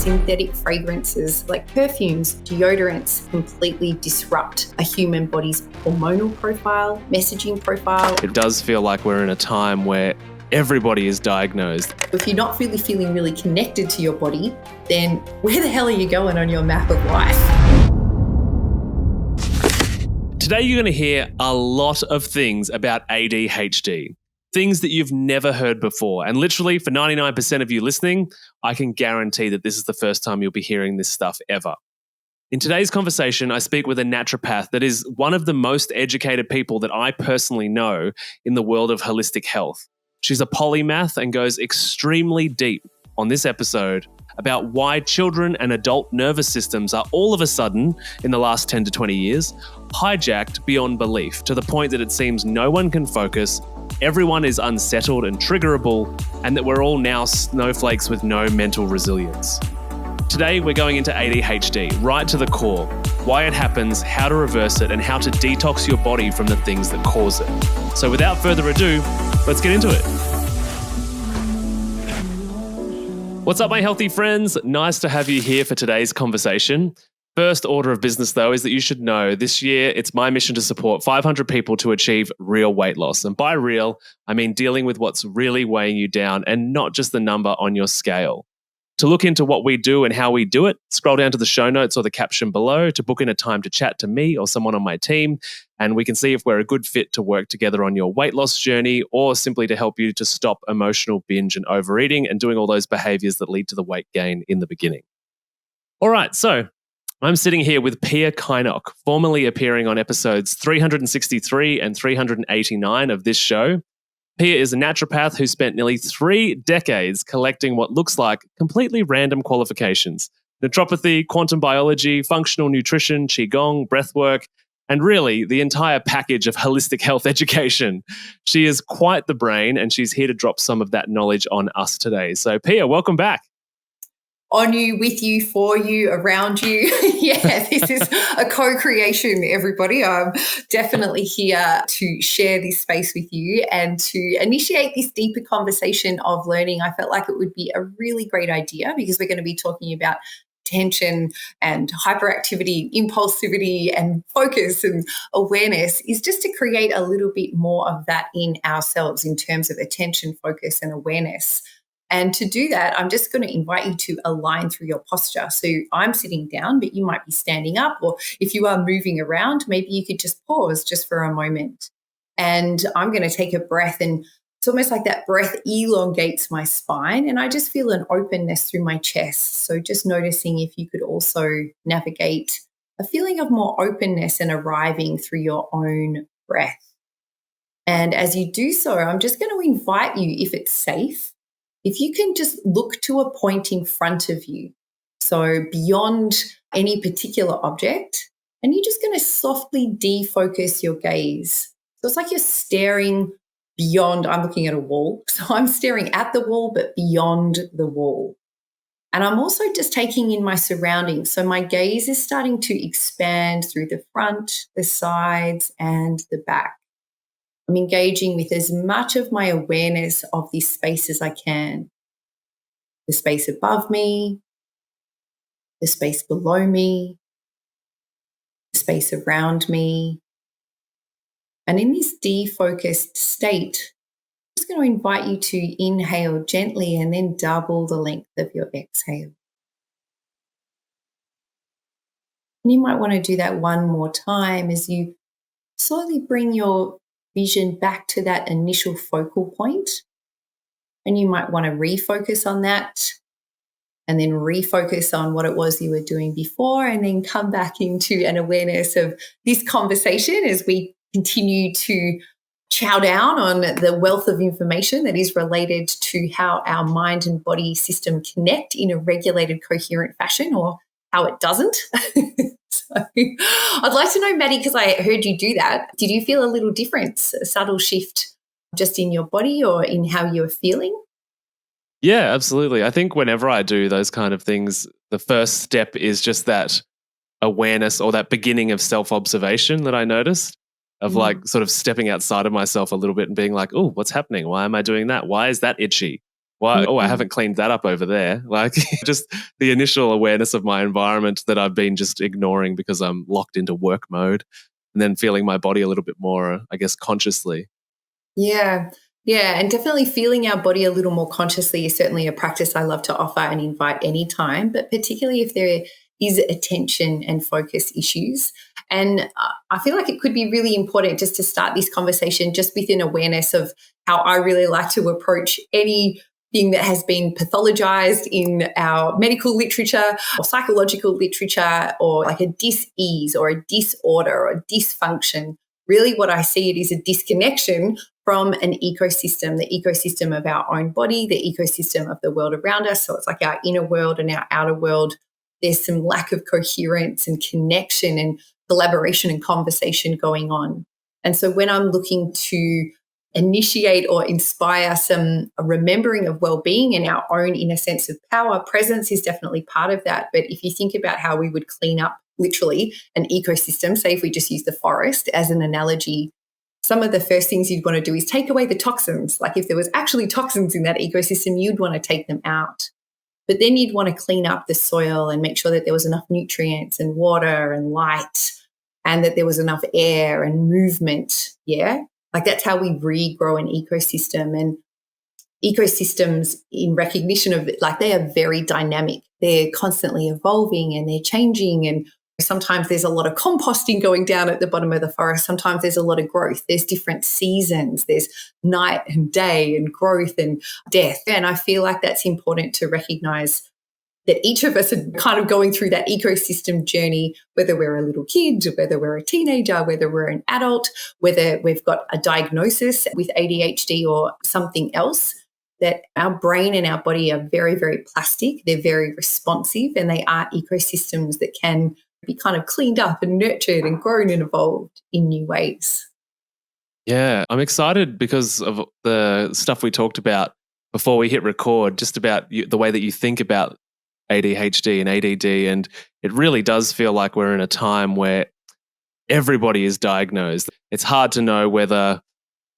synthetic fragrances like perfumes, deodorants completely disrupt a human body's hormonal profile, messaging profile. It does feel like we're in a time where everybody is diagnosed. If you're not really feeling really connected to your body, then where the hell are you going on your map of life? Today you're going to hear a lot of things about ADHD. Things that you've never heard before. And literally, for 99% of you listening, I can guarantee that this is the first time you'll be hearing this stuff ever. In today's conversation, I speak with a naturopath that is one of the most educated people that I personally know in the world of holistic health. She's a polymath and goes extremely deep on this episode about why children and adult nervous systems are all of a sudden, in the last 10 to 20 years, hijacked beyond belief to the point that it seems no one can focus, everyone is unsettled and triggerable, and that we're all now snowflakes with no mental resilience. Today, we're going into ADHD, right to the core, why it happens, how to reverse it, and how to detox your body from the things that cause it. So without further ado, let's get into it. What's up, my healthy friends? Nice to have you here for today's conversation. First order of business, though, is that you should know this year it's my mission to support 500 people to achieve real weight loss. And by real, I mean dealing with what's really weighing you down and not just the number on your scale. To look into what we do and how we do it, scroll down to the show notes or the caption below to book in a time to chat to me or someone on my team, and we can see if we're a good fit to work together on your weight loss journey or simply to help you to stop emotional binge and overeating and doing all those behaviors that lead to the weight gain in the beginning. All right, so I'm sitting here with Pia Kynoch, formerly appearing on episodes 363 and 389 of this show. Pia is a naturopath who spent nearly 3 decades collecting what looks like completely random qualifications: naturopathy, quantum biology, functional nutrition, qigong, breathwork, and really the entire package of holistic health education. She is quite the brain, and she's here to drop some of that knowledge on us today. So Pia, welcome back. On you, with you, for you, around you. Yeah, this is a co-creation, everybody. I'm definitely here to share this space with you and to initiate this deeper conversation of learning. I felt like it would be a really great idea because we're going to be talking about attention and hyperactivity, impulsivity and focus and awareness, is just to create a little bit more of that in ourselves in terms of attention, focus and awareness. And to do that, I'm just going to invite you to align through your posture. So I'm sitting down, but you might be standing up, or if you are moving around, maybe you could just pause just for a moment. And I'm going to take a breath, and it's almost like that breath elongates my spine, and I just feel an openness through my chest. So just noticing if you could also navigate a feeling of more openness and arriving through your own breath. And as you do so, I'm just going to invite you, if it's safe, if you can just look to a point in front of you, so beyond any particular object, and you're just going to softly defocus your gaze. So it's like you're staring beyond. I'm looking at a wall, so I'm staring at the wall, but beyond the wall. And I'm also just taking in my surroundings. So my gaze is starting to expand through the front, the sides, and the back. I'm engaging with as much of my awareness of this space as I can. The space above me, the space below me, the space around me. And in this defocused state, I'm just going to invite you to inhale gently and then double the length of your exhale. And you might want to do that one more time as you slowly bring your vision back to that initial focal point. And you might want to refocus on that and then refocus on what it was you were doing before, and then come back into an awareness of this conversation as we continue to chow down on the wealth of information that is related to how our mind and body system connect in a regulated, coherent fashion, or how it doesn't. So I'd like to know, Maddie, because I heard you do that. Did you feel a little difference, a subtle shift just in your body or in how you're feeling? Yeah, absolutely. I think whenever I do those kind of things, the first step is just that awareness or that beginning of self-observation that I noticed of like sort of stepping outside of myself a little bit and being like, oh, what's happening? Why am I doing that? Why is that itchy? Why? Oh, I Mm. haven't cleaned that up over there. Like just the initial awareness of my environment that I've been just ignoring because I'm locked into work mode, and then feeling my body a little bit more, I guess, consciously. Yeah. Yeah. And definitely feeling our body a little more consciously is certainly a practice I love to offer and invite anytime, but particularly if there is attention and focus issues. And I feel like it could be really important just to start this conversation just with an awareness of how I really like to approach anything that has been pathologized in our medical literature or psychological literature, or like a dis-ease or a disorder or a dysfunction. Really, what I see it is a disconnection from an ecosystem, the ecosystem of our own body, the ecosystem of the world around us. So it's like our inner world and our outer world. There's some lack of coherence and connection and collaboration and conversation going on. And so when I'm looking to initiate or inspire some remembering of well-being and our own inner sense of power, presence is definitely part of that. But if you think about how we would clean up literally an ecosystem, say if we just use the forest as an analogy, some of the first things you'd want to do is take away the toxins. Like if there was actually toxins in that ecosystem, you'd want to take them out. But then you'd want to clean up the soil and make sure that there was enough nutrients and water and light, and that there was enough air and movement. Yeah. Like that's how we regrow an ecosystem. And ecosystems, in recognition of it, like they are very dynamic. They're constantly evolving and they're changing. And sometimes there's a lot of composting going down at the bottom of the forest. Sometimes there's a lot of growth. There's different seasons. There's night and day and growth and death. And I feel like that's important to recognize that each of us are kind of going through that ecosystem journey, whether we're a little kid, whether we're a teenager, whether we're an adult, whether we've got a diagnosis with ADHD or something else, that our brain and our body are very, very plastic. They're very responsive, and they are ecosystems that can be kind of cleaned up and nurtured and grown and evolved in new ways. Yeah, I'm excited because of the stuff we talked about before we hit record, just about the way that you think about ADHD and ADD. And it really does feel like we're in a time where everybody is diagnosed. It's hard to know whether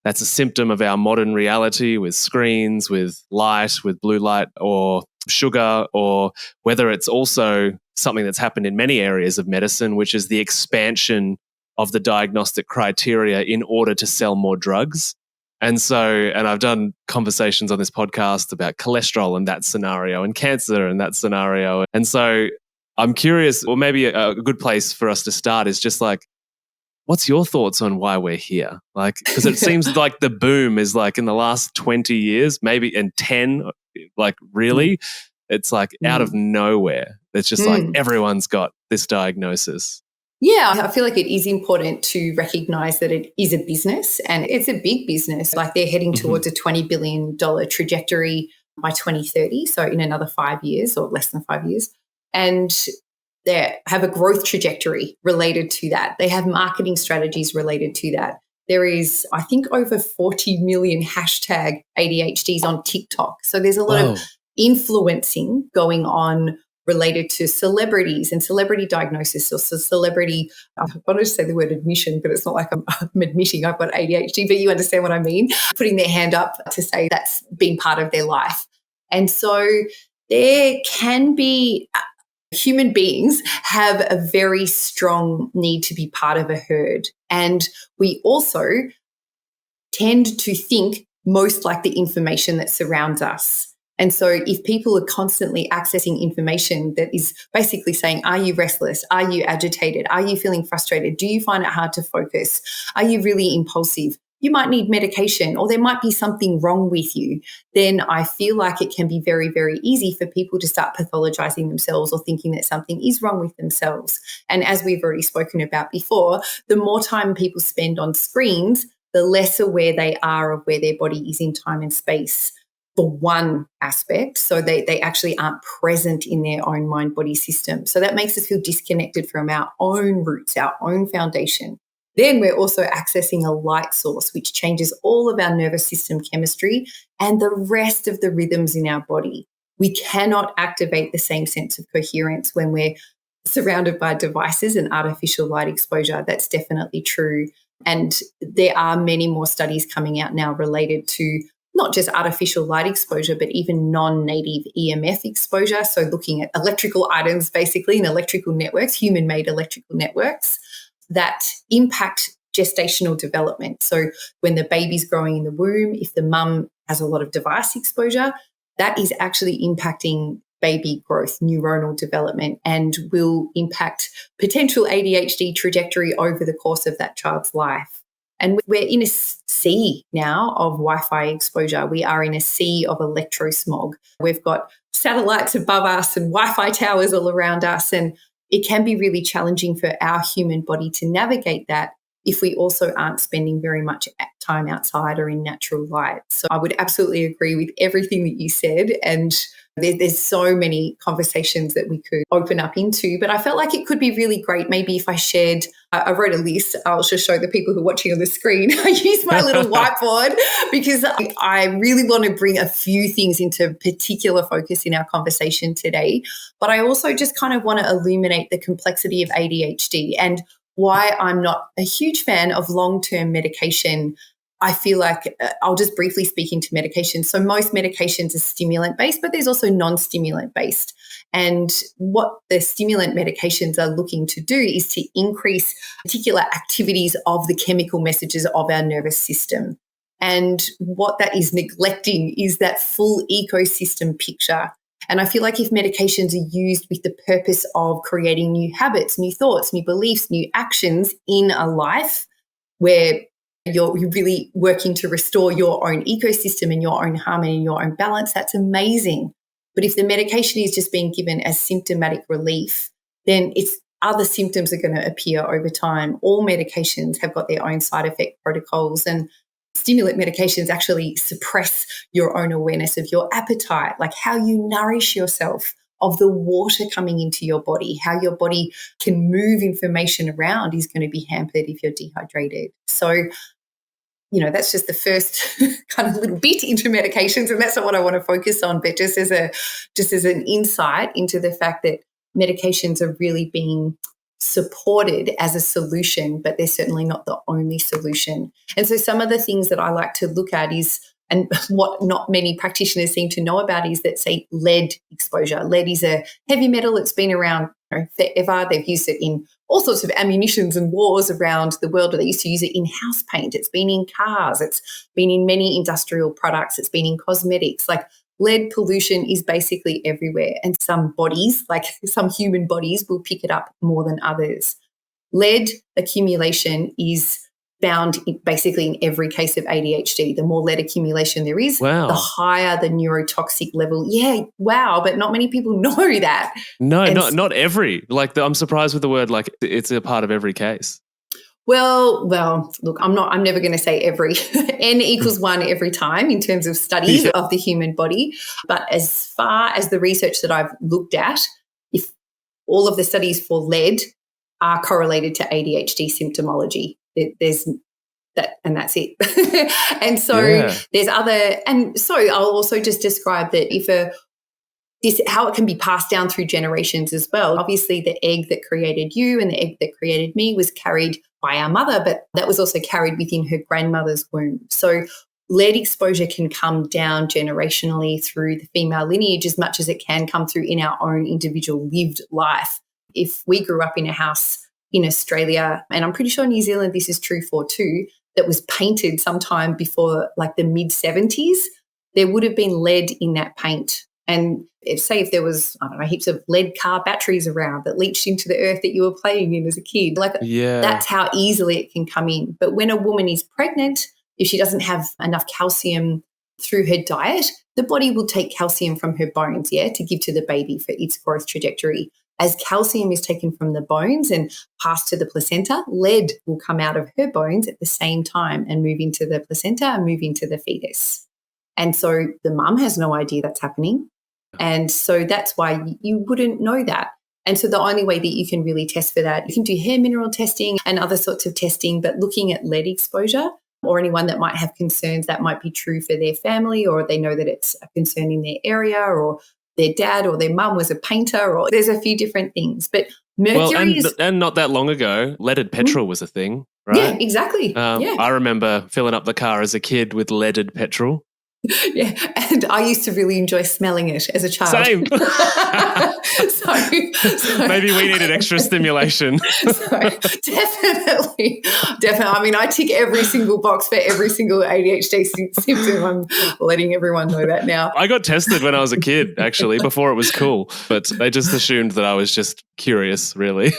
that's a symptom of our modern reality with screens, with light, with blue light or sugar, or whether it's also something that's happened in many areas of medicine, which is the expansion of the diagnostic criteria in order to sell more drugs. And I've done conversations on this podcast about cholesterol in that scenario and cancer in that scenario. And so I'm curious, or maybe a good place for us to start is just like, what's your thoughts on why we're here? Like, because it seems like the boom is like in the last 20 years, maybe in 10, like really, it's like out of nowhere. It's just like everyone's got this diagnosis. Yeah, I feel like it is important to recognize that it is a business, and it's a big business. Like they're heading towards a $20 billion trajectory by 2030. So in another 5 years or less than 5 years. And they have a growth trajectory related to that. They have marketing strategies related to that. There is, I think, over 40 million hashtag ADHDs on TikTok. So there's a lot of influencing going on related to celebrities and celebrity diagnosis, or celebrity, I want to say the word admission, but it's not like I'm admitting I've got ADHD, but you understand what I mean, putting their hand up to say that's been part of their life. And so there can be, human beings have a very strong need to be part of a herd. And we also tend to think most like the information that surrounds us. And so if people are constantly accessing information that is basically saying, are you restless? Are you agitated? Are you feeling frustrated? Do you find it hard to focus? Are you really impulsive? You might need medication, or there might be something wrong with you. Then I feel like it can be very, very easy for people to start pathologizing themselves or thinking that something is wrong with themselves. And as we've already spoken about before, the more time people spend on screens, the less aware they are of where their body is in time and space, for one aspect. So they actually aren't present in their own mind-body system. So that makes us feel disconnected from our own roots, our own foundation. Then we're also accessing a light source, which changes all of our nervous system chemistry and the rest of the rhythms in our body. We cannot activate the same sense of coherence when we're surrounded by devices and artificial light exposure. That's definitely true. And there are many more studies coming out now related to not just artificial light exposure, but even non-native EMF exposure. So looking at electrical items, basically, and electrical networks, human-made electrical networks that impact gestational development. So when the baby's growing in the womb, if the mum has a lot of device exposure, that is actually impacting baby growth, neuronal development, and will impact potential ADHD trajectory over the course of that child's life. And we're in a sea now of Wi-Fi exposure. We are in a sea of electrosmog. We've got satellites above us and Wi-Fi towers all around us. And it can be really challenging for our human body to navigate that if we also aren't spending very much time outside or in natural light. So I would absolutely agree with everything that you said. And there's so many conversations that we could open up into, but I felt like it could be really great maybe if I shared, I wrote a list, I'll just show the people who are watching on the screen. I use my little whiteboard because I really want to bring a few things into particular focus in our conversation today, but I also just kind of want to illuminate the complexity of ADHD and why I'm not a huge fan of long-term medication. I feel like I'll just briefly speak into medication. So most medications are stimulant-based, but there's also non-stimulant-based. And what the stimulant medications are looking to do is to increase particular activities of the chemical messages of our nervous system. And what that is neglecting is that full ecosystem picture. And I feel like if medications are used with the purpose of creating new habits, new thoughts, new beliefs, new actions in a life where you're really working to restore your own ecosystem and your own harmony and your own balance, that's amazing. But if the medication is just being given as symptomatic relief, then it's other symptoms are going to appear over time. All medications have got their own side effect protocols, and stimulant medications actually suppress your own awareness of your appetite, like how you nourish yourself, of the water coming into your body, how your body can move information around is going to be hampered if you're dehydrated. So, that's just the first kind of little bit into medications, and that's not what I want to focus on, but just as an insight into the fact that medications are really being supported as a solution, but they're certainly not the only solution. And so some of the things that I like to look at is, and what not many practitioners seem to know about, is that, say, lead exposure. Lead is a heavy metal. It's been around forever. They've used it in all sorts of ammunitions and wars around the world. They used to use it in house paint. It's been in cars. It's been in many industrial products. It's been in cosmetics. Like, lead pollution is basically everywhere. And some bodies, like some human bodies, will pick it up more than others. Lead accumulation is found basically in every case of ADHD. The more lead accumulation there is, the higher the neurotoxic level. Yeah, wow, but not many people know that. No, not every. I'm surprised with the word, like it's a part of every case. Well, look, I'm never going to say every. N equals 1 every time in terms of studies of the human body. But as far as the research that I've looked at, if all of the studies for lead are correlated to ADHD symptomology, there's that, and that's it. And so there's other, and so I'll also just describe that how it can be passed down through generations as well. Obviously, the egg that created you and the egg that created me was carried by our mother, but that was also carried within her grandmother's womb. So lead exposure can come down generationally through the female lineage as much as it can come through in our own individual lived life. If we grew up in a house in Australia, and I'm pretty sure New Zealand this is true for too, that was painted sometime before like the mid-70s, there would have been lead in that paint. And if there was, I don't know, heaps of lead car batteries around that leached into the earth that you were playing in as a kid, that's how easily it can come in. But when a woman is pregnant, if she doesn't have enough calcium through her diet, the body will take calcium from her bones, to give to the baby for its growth trajectory. As calcium is taken from the bones and passed to the placenta, lead will come out of her bones at the same time and move into the placenta and move into the fetus. And so the mum has no idea that's happening. And so that's why you wouldn't know that. And so the only way that you can really test for that, you can do hair mineral testing and other sorts of testing, but looking at lead exposure or anyone that might have concerns that might be true for their family, or they know that it's a concern in their area, or their dad or their mum was a painter, or there's a few different things. But mercury and not that long ago, leaded petrol was a thing, right? Yeah, exactly. I remember filling up the car as a kid with leaded petrol. Yeah, and I used to really enjoy smelling it as a child. Same. so Maybe we needed extra stimulation. Definitely. I mean, I tick every single box for every single ADHD symptom. I'm letting everyone know that now. I got tested when I was a kid, actually, before it was cool, but they just assumed that I was just curious, really.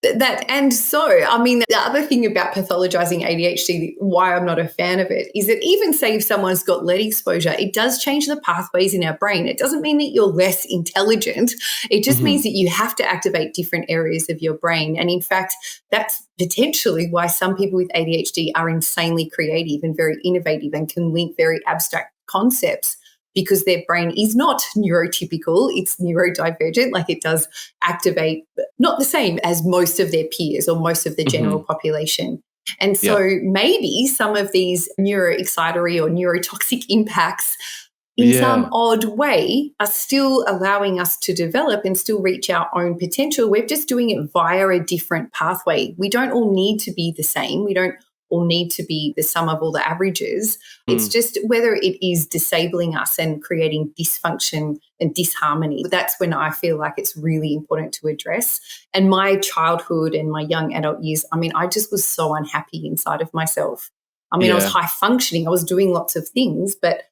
The other thing about pathologizing ADHD, why I'm not a fan of it, is that even say if someone's got lead exposure, it does change the pathways in our brain. It doesn't mean that you're less intelligent. It just means that you have to activate different areas of your brain. And in fact, that's potentially why some people with ADHD are insanely creative and very innovative and can link very abstract concepts, because their brain is not neurotypical, it's neurodivergent, like it does activate not the same as most of their peers or most of the general population. And so maybe some of these neuroexcitatory or neurotoxic impacts in some odd way are still allowing us to develop and still reach our own potential. We're just doing it via a different pathway. We don't all need to be the same. We don't all need to be the sum of all the averages. It's just whether it is disabling us and creating dysfunction and disharmony. That's when I feel like it's really important to address. And my childhood and my young adult years, I mean, I just was so unhappy inside of myself. I mean, I was high functioning. I was doing lots of things, but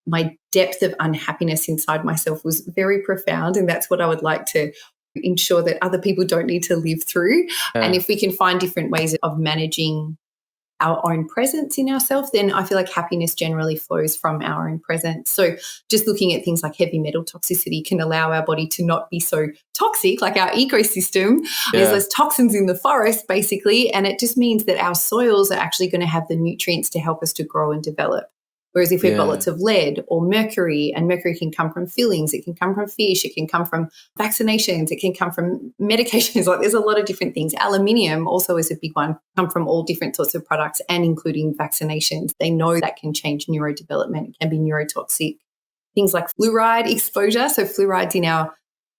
my depth of unhappiness inside myself was very profound. And that's what I would like to ensure that other people don't need to live through. And if we can find different ways of managing our own presence in ourselves, then I feel like happiness generally flows from our own presence. So just looking at things like heavy metal toxicity can allow our body to not be so toxic, like our ecosystem. There's less toxins in the forest, basically, and it just means that our soils are actually going to have the nutrients to help us to grow and develop. Whereas if we've got lots of lead or mercury, and mercury can come from fillings, it can come from fish, it can come from vaccinations, it can come from medications. Like there's a lot of different things. Aluminium also is a big one, come from all different sorts of products and including vaccinations. They know that can change neurodevelopment, it can be neurotoxic. Things like fluoride exposure. So fluoride's in our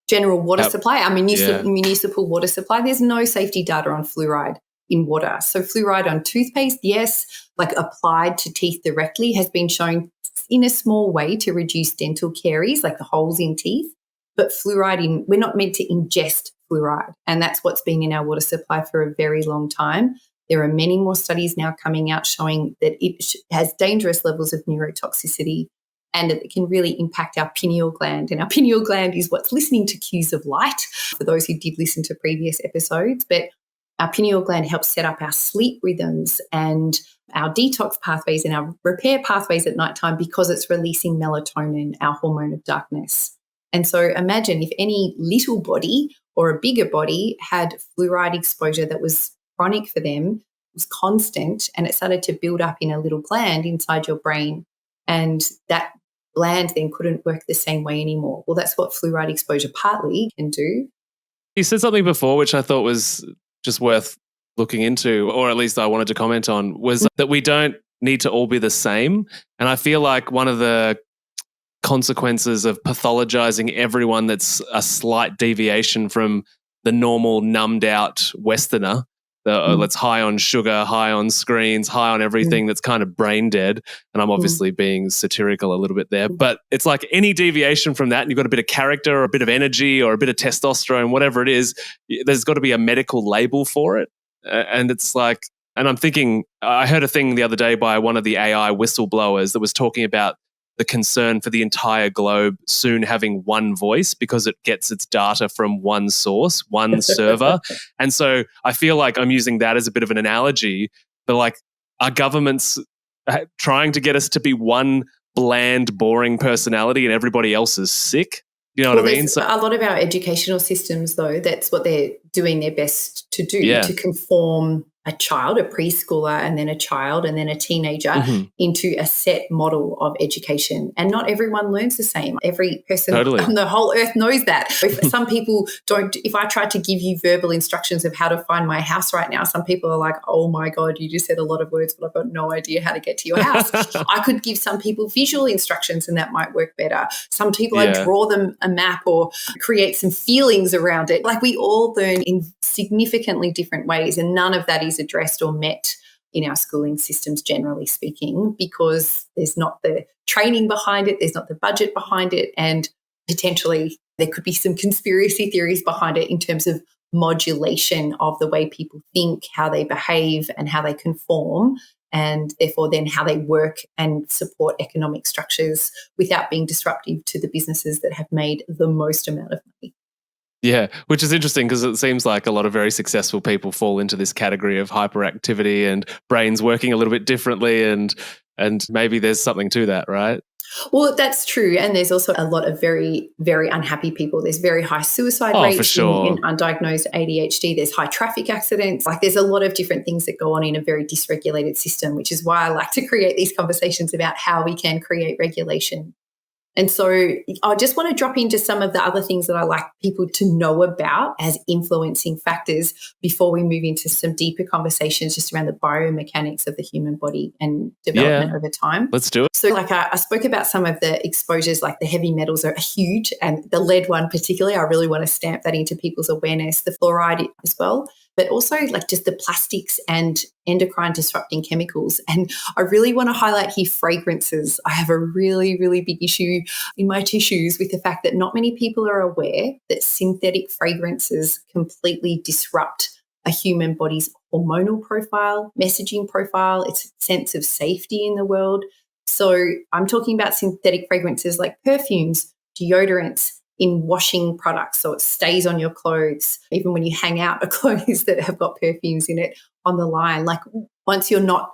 general water supply, our municipal water supply. There's no safety data on fluoride in water. So fluoride on toothpaste, yes, like applied to teeth directly, has been shown in a small way to reduce dental caries, like the holes in teeth. But fluoride, we're not meant to ingest fluoride. And that's what's been in our water supply for a very long time. There are many more studies now coming out showing that it has dangerous levels of neurotoxicity and that it can really impact our pineal gland. And our pineal gland is what's listening to cues of light, for those who did listen to previous episodes. But our pineal gland helps set up our sleep rhythms and our detox pathways and our repair pathways at nighttime, because it's releasing melatonin, our hormone of darkness. And so imagine if any little body or a bigger body had fluoride exposure that was chronic for them, was constant, and it started to build up in a little gland inside your brain. And that gland then couldn't work the same way anymore. Well, that's what fluoride exposure partly can do. You said something before, which I thought was just worth looking into, or at least I wanted to comment on, was that we don't need to all be the same. And I feel like one of the consequences of pathologizing everyone that's a slight deviation from the normal numbed out Westerner, that's high on sugar, high on screens, high on everything, that's kind of brain dead. And I'm obviously being satirical a little bit there, but it's like any deviation from that, and you've got a bit of character or a bit of energy or a bit of testosterone, whatever it is, there's got to be a medical label for it. And it's like, and I'm thinking, I heard a thing the other day by one of the AI whistleblowers that was talking about the concern for the entire globe soon having one voice because it gets its data from one source, one server. And so I feel like I'm using that as a bit of an analogy. But like, our government's trying to get us to be one bland, boring personality and everybody else is sick. You know what I mean? So a lot of our educational systems, though, that's what they're doing their best to do, to conform a child, a preschooler, and then a child, and then a teenager into a set model of education. And not everyone learns the same. Every person on the whole earth knows that. If some people don't, if I tried to give you verbal instructions of how to find my house right now, some people are like, oh my God, you just said a lot of words, but I've got no idea how to get to your house. I could give some people visual instructions and that might work better. Some people, I draw them a map or create some feelings around it. Like we all learn in significantly different ways, and none of that is addressed or met in our schooling systems, generally speaking, because there's not the training behind it, there's not the budget behind it, and potentially there could be some conspiracy theories behind it in terms of modulation of the way people think, how they behave, and how they conform, and therefore then how they work and support economic structures without being disruptive to the businesses that have made the most amount of money. Yeah, which is interesting because it seems like a lot of very successful people fall into this category of hyperactivity and brains working a little bit differently, and maybe there's something to that, right? Well, that's true. And there's also a lot of very, very unhappy people. There's very high suicide Oh, rates for sure. in undiagnosed ADHD. There's high traffic accidents. Like there's a lot of different things that go on in a very dysregulated system, which is why I like to create these conversations about how we can create regulation. And so I just want to drop into some of the other things that I like people to know about as influencing factors before we move into some deeper conversations just around the biomechanics of the human body and development over time. Let's do it. So like I spoke about some of the exposures, like the heavy metals are huge, and the lead one particularly, I really want to stamp that into people's awareness, the fluoride as well, but also like just the plastics and endocrine disrupting chemicals. And I really want to highlight here fragrances. I have a really, really big issue in my tissues with the fact that not many people are aware that synthetic fragrances completely disrupt a human body's hormonal profile, messaging profile, its sense of safety in the world. So I'm talking about synthetic fragrances like perfumes, deodorants, in washing products, so it stays on your clothes, even when you hang out clothes that have got perfumes in it on the line. Like once you're not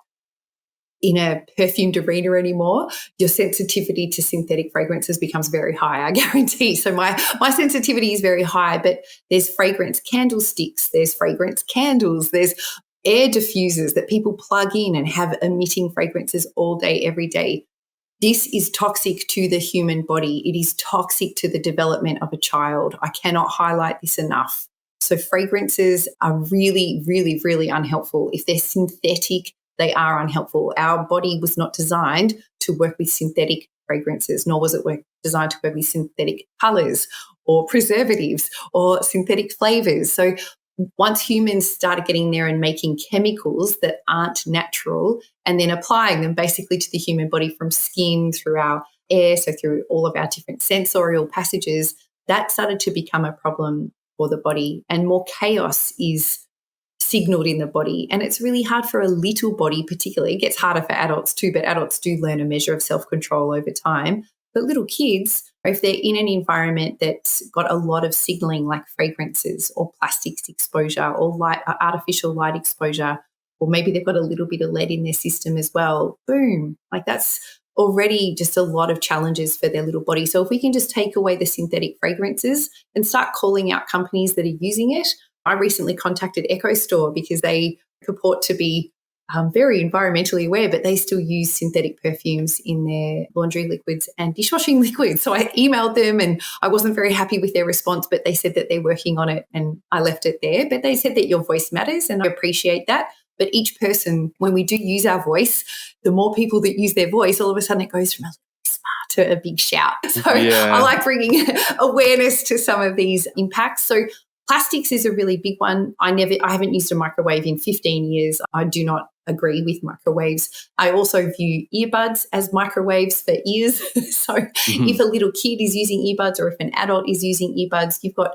in a perfumed arena anymore, your sensitivity to synthetic fragrances becomes very high, I guarantee. So my sensitivity is very high, but there's fragrance candlesticks, there's fragrance candles, there's air diffusers that people plug in and have emitting fragrances all day, every day. This is toxic to the human body. It is toxic to the development of a child. I cannot highlight this enough. So fragrances are really, really, really unhelpful. If they're synthetic, they are unhelpful. Our body was not designed to work with synthetic fragrances, nor was it designed to work with synthetic colours or preservatives or synthetic flavours. So once humans started getting there and making chemicals that aren't natural and then applying them basically to the human body from skin through our air, so through all of our different sensorial passages, that started to become a problem for the body, and more chaos is signaled in the body. And it's really hard for a little body, particularly. It gets harder for adults too, but adults do learn a measure of self-control over time. But little kids, if they're in an environment that's got a lot of signaling like fragrances or plastics exposure or artificial light exposure, or maybe they've got a little bit of lead in their system as well, boom, like that's already just a lot of challenges for their little body. So if we can just take away the synthetic fragrances and start calling out companies that are using it. I recently contacted EcoStore because they purport to be very environmentally aware, but they still use synthetic perfumes in their laundry liquids and dishwashing liquids. So I emailed them and I wasn't very happy with their response, but they said that they're working on it and I left it there. But they said that your voice matters and I appreciate that. But each person, when we do use our voice, the more people that use their voice, all of a sudden it goes from a smart to a big shout. So I like bringing awareness to some of these impacts. So plastics is a really big one. I haven't used a microwave in 15 years. I do not agree with microwaves. I also view earbuds as microwaves for ears. So if a little kid is using earbuds or if an adult is using earbuds, you've got a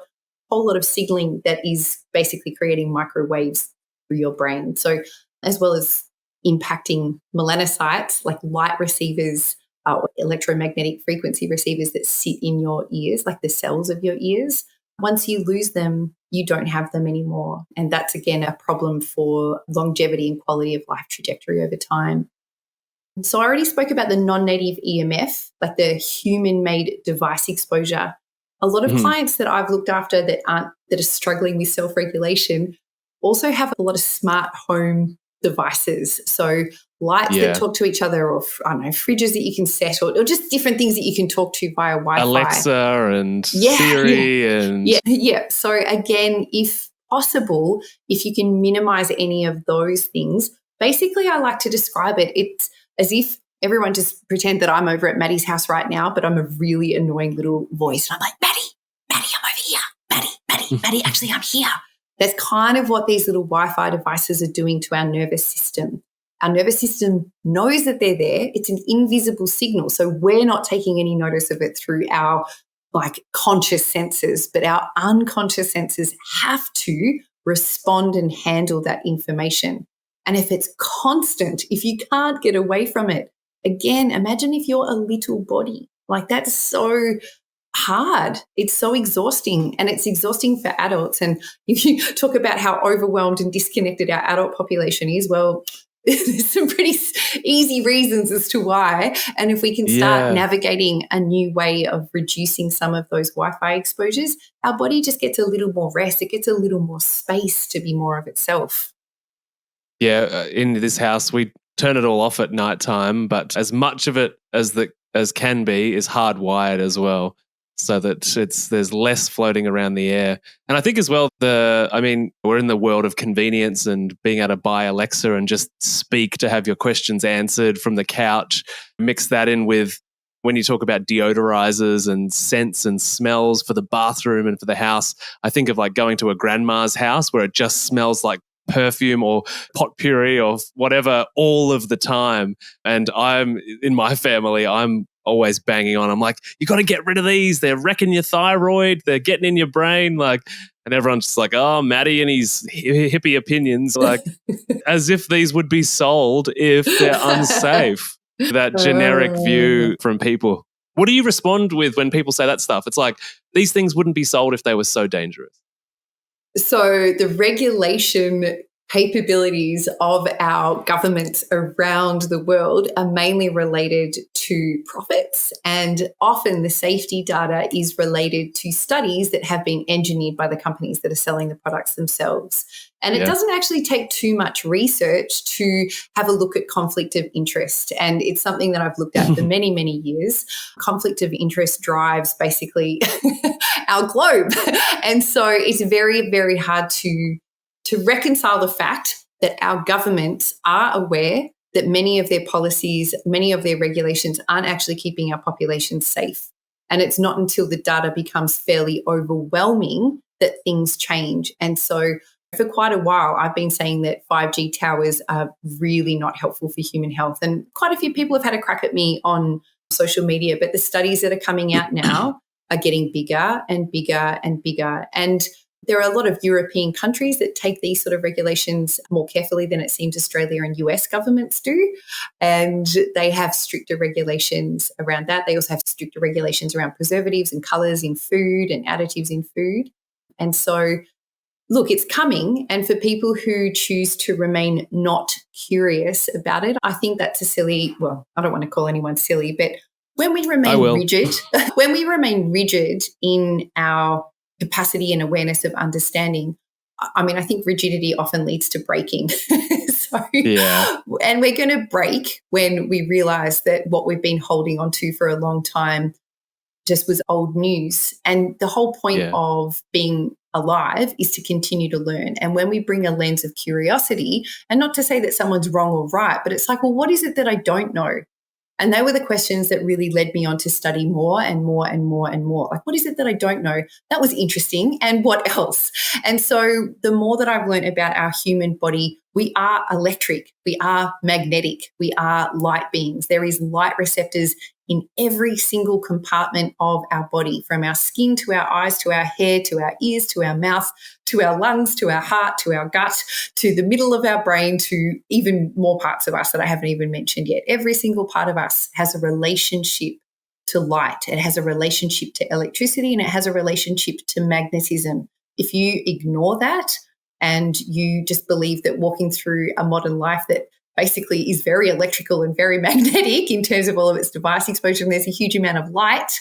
whole lot of signaling that is basically creating microwaves through your brain. So as well as impacting melanocytes, like light receivers or electromagnetic frequency receivers that sit in your ears, like the cells of your ears. Once you lose them, you don't have them anymore. And that's, again, a problem for longevity and quality of life trajectory over time. So I already spoke about the non-native EMF, like the human-made device exposure. A lot of clients that I've looked after that are struggling with self-regulation also have a lot of smart home devices. So lights that talk to each other, or I don't know, fridges that you can set, or just different things that you can talk to via Wi-Fi. Alexa and Siri and So again, if possible, if you can minimize any of those things, basically I like to describe it. It's as if everyone just pretend that I'm over at Maddie's house right now, but I'm a really annoying little voice. And I'm like, Maddie, I'm over here. Maddie, actually I'm here. That's kind of what these little Wi-Fi devices are doing to our nervous system. Our nervous system knows that they're there. It's an invisible signal. So we're not taking any notice of it through our conscious senses, but our unconscious senses have to respond and handle that information. And if it's constant, if you can't get away from it, again, imagine if you're a little body. That's so hard. It's so exhausting, and it's exhausting for adults. And if you talk about how overwhelmed and disconnected our adult population is, well, there's some pretty easy reasons as to why. And if we can start navigating a new way of reducing some of those Wi-Fi exposures, our body just gets a little more rest. It gets a little more space to be more of itself. Yeah, in this house, we turn it all off at nighttime, but as much of it as can be is hardwired as well, so that there's less floating around the air. And I think as well, we're in the world of convenience and being able to buy Alexa and just speak to have your questions answered from the couch. Mix that in with when you talk about deodorizers and scents and smells for the bathroom and for the house. I think of going to a grandma's house where it just smells like perfume or pot puree or whatever all of the time. And in my family, I'm always banging on. I'm like, you got to get rid of these. They're wrecking your thyroid. They're getting in your brain. And everyone's just like, oh, Matty and his hippie opinions, as if these would be sold if they're unsafe. That generic view from people. What do you respond with when people say that stuff? It's like, these things wouldn't be sold if they were so dangerous. So the regulation capabilities of our governments around the world are mainly related to profits, and often the safety data is related to studies that have been engineered by the companies that are selling the products themselves. And it doesn't actually take too much research to have a look at conflict of interest. And it's something that I've looked at for many, many years. Conflict of interest drives basically our globe. And so it's very, very hard to reconcile the fact that our governments are aware that many of their policies, many of their regulations aren't actually keeping our population safe. And it's not until the data becomes fairly overwhelming that things change. And so for quite a while, I've been saying that 5G towers are really not helpful for human health. And quite a few people have had a crack at me on social media, but the studies that are coming out now are getting bigger and bigger and bigger. And there are a lot of European countries that take these sort of regulations more carefully than it seems Australia and US governments do. And they have stricter regulations around that. They also have stricter regulations around preservatives and colours in food and additives in food. And so, look, it's coming. And for people who choose to remain not curious about it, I think that's I don't want to call anyone silly, but when we remain rigid in our capacity and awareness of understanding, I think rigidity often leads to breaking. And we're going to break when we realize that what we've been holding on to for a long time just was old news. And the whole point of being alive is to continue to learn. And when we bring a lens of curiosity, and not to say that someone's wrong or right, but it's like, well, what is it that I don't know? And they were the questions that really led me on to study more and more and more and more. Like, what is it that I don't know? That was interesting. And what else? And so the more that I've learned about our human body, we are electric, we are magnetic, we are light beings. There is light receptors in every single compartment of our body, from our skin to our eyes, to our hair, to our ears, to our mouth, to our lungs, to our heart, to our gut, to the middle of our brain, to even more parts of us that I haven't even mentioned yet. Every single part of us has a relationship to light. It has a relationship to electricity, and it has a relationship to magnetism. If you ignore that and you just believe that walking through a modern life that basically is very electrical and very magnetic in terms of all of its device exposure, and there's a huge amount of light,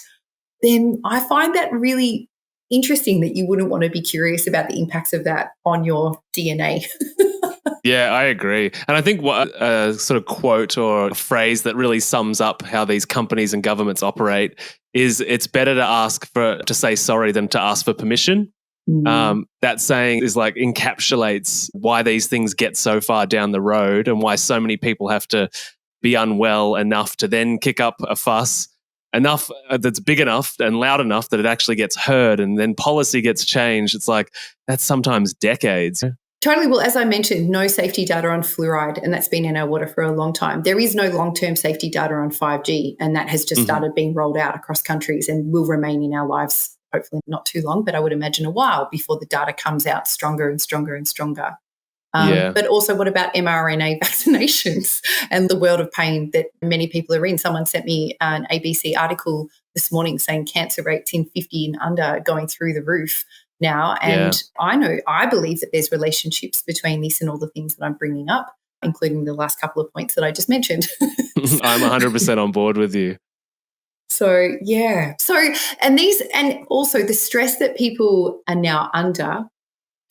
then I find that really interesting that you wouldn't want to be curious about the impacts of that on your DNA. Yeah, I agree. And I think what a sort of quote or a phrase that really sums up how these companies and governments operate is, it's better to say sorry than to ask for permission. That saying is encapsulates why these things get so far down the road and why so many people have to be unwell enough to then kick up a fuss enough that's big enough and loud enough that it actually gets heard, and then policy gets changed. It's like, that's sometimes decades. Totally. Well, as I mentioned, no safety data on fluoride, and that's been in our water for a long time. There is no long-term safety data on 5G, and that has just started being rolled out across countries and will remain in our lives, hopefully not too long, but I would imagine a while before the data comes out stronger and stronger and stronger. But also, what about mRNA vaccinations and the world of pain that many people are in? Someone sent me an ABC article this morning saying cancer rates in 50 and under going through the roof now. And I believe that there's relationships between this and all the things that I'm bringing up, including the last couple of points that I just mentioned. I'm 100% on board with you. So, yeah. And also the stress that people are now under,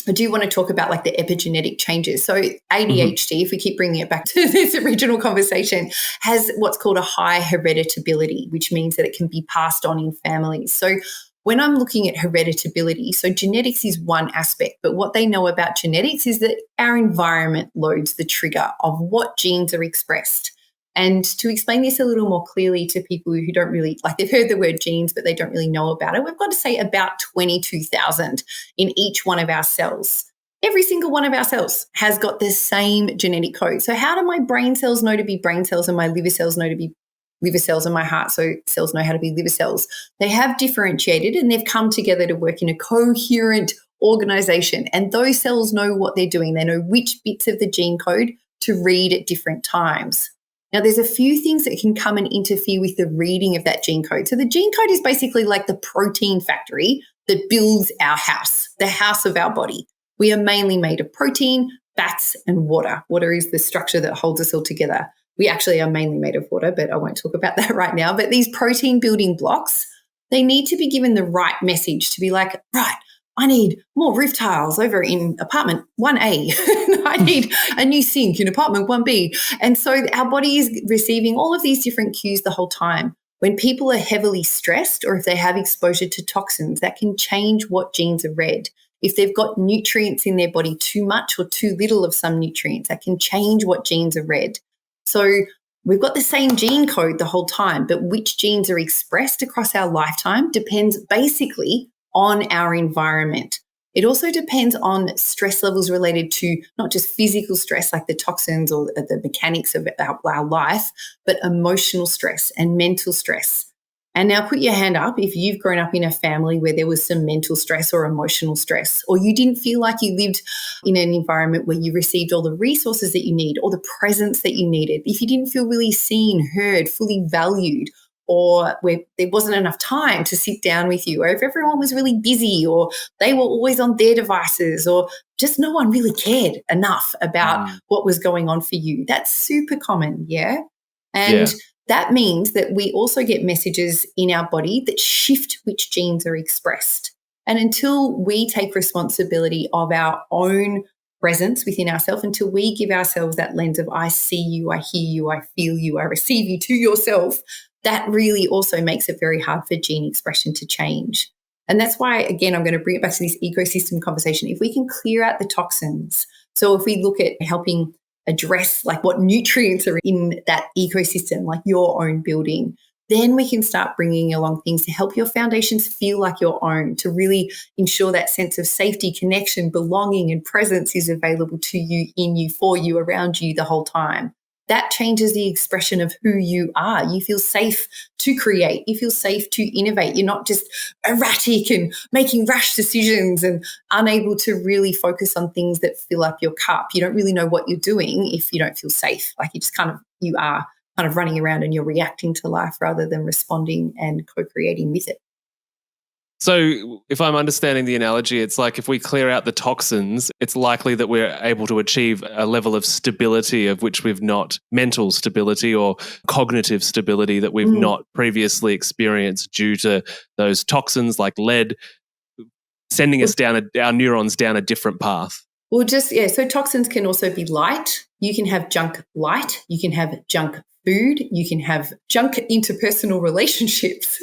I do want to talk about like the epigenetic changes. So ADHD, if we keep bringing it back to this original conversation, has what's called a high hereditability, which means that it can be passed on in families. So when I'm looking at hereditability, so genetics is one aspect, but what they know about genetics is that our environment loads the trigger of what genes are expressed. And to explain this a little more clearly to people who don't really, like they've heard the word genes, but they don't really know about it, we've got to say about 22,000 in each one of our cells. Every single one of our cells has got the same genetic code. So how do my brain cells know to be brain cells and my liver cells know to be liver cells and my heart cells know how to be liver cells? They have differentiated and they've come together to work in a coherent organization. And those cells know what they're doing. They know which bits of the gene code to read at different times. Now, there's a few things that can come and interfere with the reading of that gene code. So the gene code is basically like the protein factory that builds our house, the house of our body. We are mainly made of protein, fats, and water. Water is the structure that holds us all together. We actually are mainly made of water, but I won't talk about that right now. But these protein building blocks, they need to be given the right message to be like, right, I need more roof tiles over in apartment 1A. I need a new sink in apartment 1B. And so our body is receiving all of these different cues the whole time. When people are heavily stressed or if they have exposure to toxins, that can change what genes are read. If they've got nutrients in their body too much or too little of some nutrients, that can change what genes are read. So we've got the same gene code the whole time, but which genes are expressed across our lifetime depends basically on our environment. It also depends on stress levels related to not just physical stress like the toxins or the mechanics of our life, but emotional stress and mental stress. And now put your hand up if you've grown up in a family where there was some mental stress or emotional stress, or you didn't feel like you lived in an environment where you received all the resources that you need or the presence that you needed. If you didn't feel really seen, heard, fully valued, or where there wasn't enough time to sit down with you, or if everyone was really busy or they were always on their devices, or just no one really cared enough about what was going on for you. That's super common, yeah? And that means that we also get messages in our body that shift which genes are expressed. And until we take responsibility of our own presence within ourselves, until we give ourselves that lens of I see you, I hear you, I feel you, I receive you to yourself, that really also makes it very hard for gene expression to change. And that's why, again, I'm going to bring it back to this ecosystem conversation. If we can clear out the toxins, so if we look at helping address like what nutrients are in that ecosystem, like your own building, then we can start bringing along things to help your foundations feel like your own, to really ensure that sense of safety, connection, belonging, and presence is available to you, in you, for you, around you the whole time. That changes the expression of who you are. You feel safe to create. You feel safe to innovate. You're not just erratic and making rash decisions and unable to really focus on things that fill up your cup. You don't really know what you're doing if you don't feel safe. Like you are kind of running around and you're reacting to life rather than responding and co-creating with it. So if I'm understanding the analogy, it's like if we clear out the toxins, it's likely that we're able to achieve a level of stability of which we've not, mental stability or cognitive stability that we've not previously experienced due to those toxins like lead sending us down, our neurons down a different path. Well, so toxins can also be light. You can have junk light. You can have junk food. You can have junk interpersonal relationships.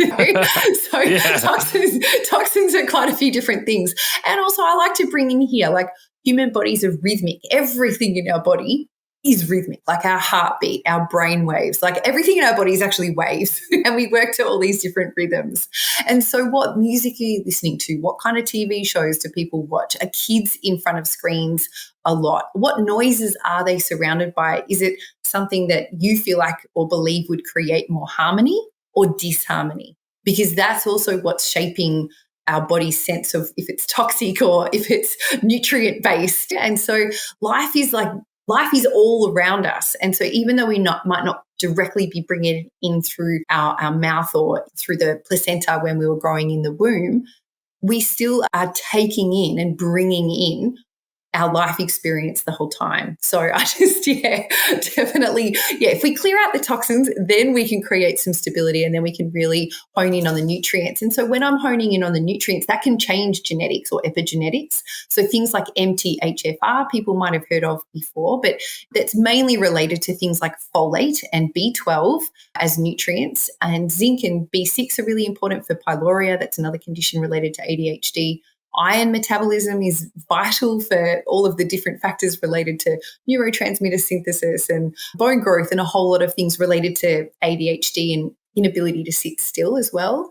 Toxins are quite a few different things. And also I like to bring in here, like human bodies are rhythmic. Everything in our body is rhythmic, like our heartbeat, our brain waves, like everything in our body is actually waves and we work to all these different rhythms. And so what music are you listening to? What kind of TV shows do people watch? Are kids in front of screens a lot? What noises are they surrounded by? Is it something that you feel like or believe would create more harmony or disharmony? Because that's also what's shaping our body's sense of if it's toxic or if it's nutrient based. And so life is all around us. And so even though we might not directly be bringing it in through our mouth or through the placenta when we were growing in the womb, we still are taking in and bringing in our life experience the whole time. So I just, definitely, if we clear out the toxins, then we can create some stability and then we can really hone in on the nutrients. And so when I'm honing in on the nutrients, that can change genetics or epigenetics. So things like MTHFR, people might have heard of before, but that's mainly related to things like folate and B12 as nutrients, and zinc and B6 are really important for pylorrhea. That's another condition related to ADHD. Iron metabolism is vital for all of the different factors related to neurotransmitter synthesis and bone growth and a whole lot of things related to ADHD and inability to sit still as well.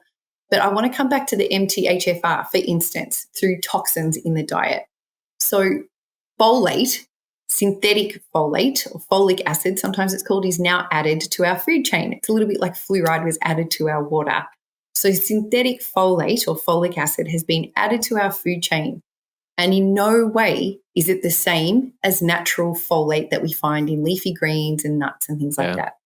But I want to come back to the MTHFR, for instance, through toxins in the diet. So folate, synthetic folate or folic acid, sometimes it's called, is now added to our food chain. It's a little bit like fluoride was added to our water. So synthetic folate or folic acid has been added to our food chain, and in no way is it the same as natural folate that we find in leafy greens and nuts and things like that.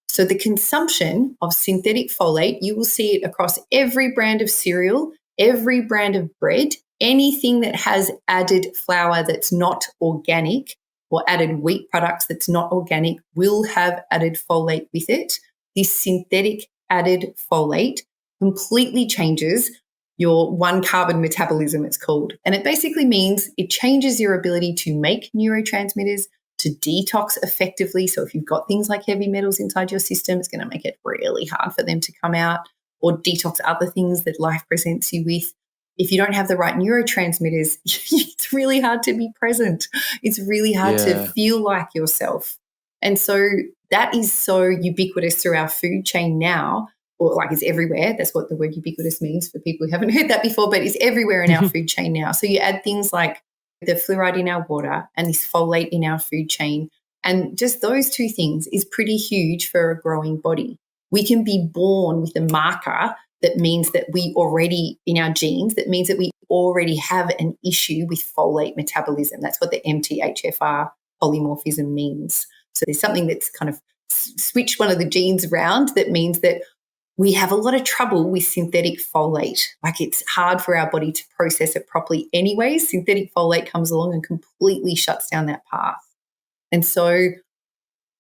So the consumption of synthetic folate, you will see it across every brand of cereal, every brand of bread, anything that has added flour that's not organic or added wheat products that's not organic will have added folate with it. This synthetic added folate completely changes your one carbon metabolism, it's called. And it basically means it changes your ability to make neurotransmitters, to detox effectively. So if you've got things like heavy metals inside your system, it's going to make it really hard for them to come out, or detox other things that life presents you with. If you don't have the right neurotransmitters, it's really hard to be present. It's really hard to feel like yourself. And so that is so ubiquitous through our food chain now, or like it's everywhere. That's what the word ubiquitous means for people who haven't heard that before, but it's everywhere in our food chain now. So you add things like the fluoride in our water and this folate in our food chain. And just those two things is pretty huge for a growing body. We can be born with a marker that means that we already, in our genes, that means that we already have an issue with folate metabolism. That's what the MTHFR polymorphism means. So there's something that's kind of switched one of the genes around that means that we have a lot of trouble with synthetic folate. Like it's hard for our body to process it properly anyways. Synthetic folate comes along and completely shuts down that path. And so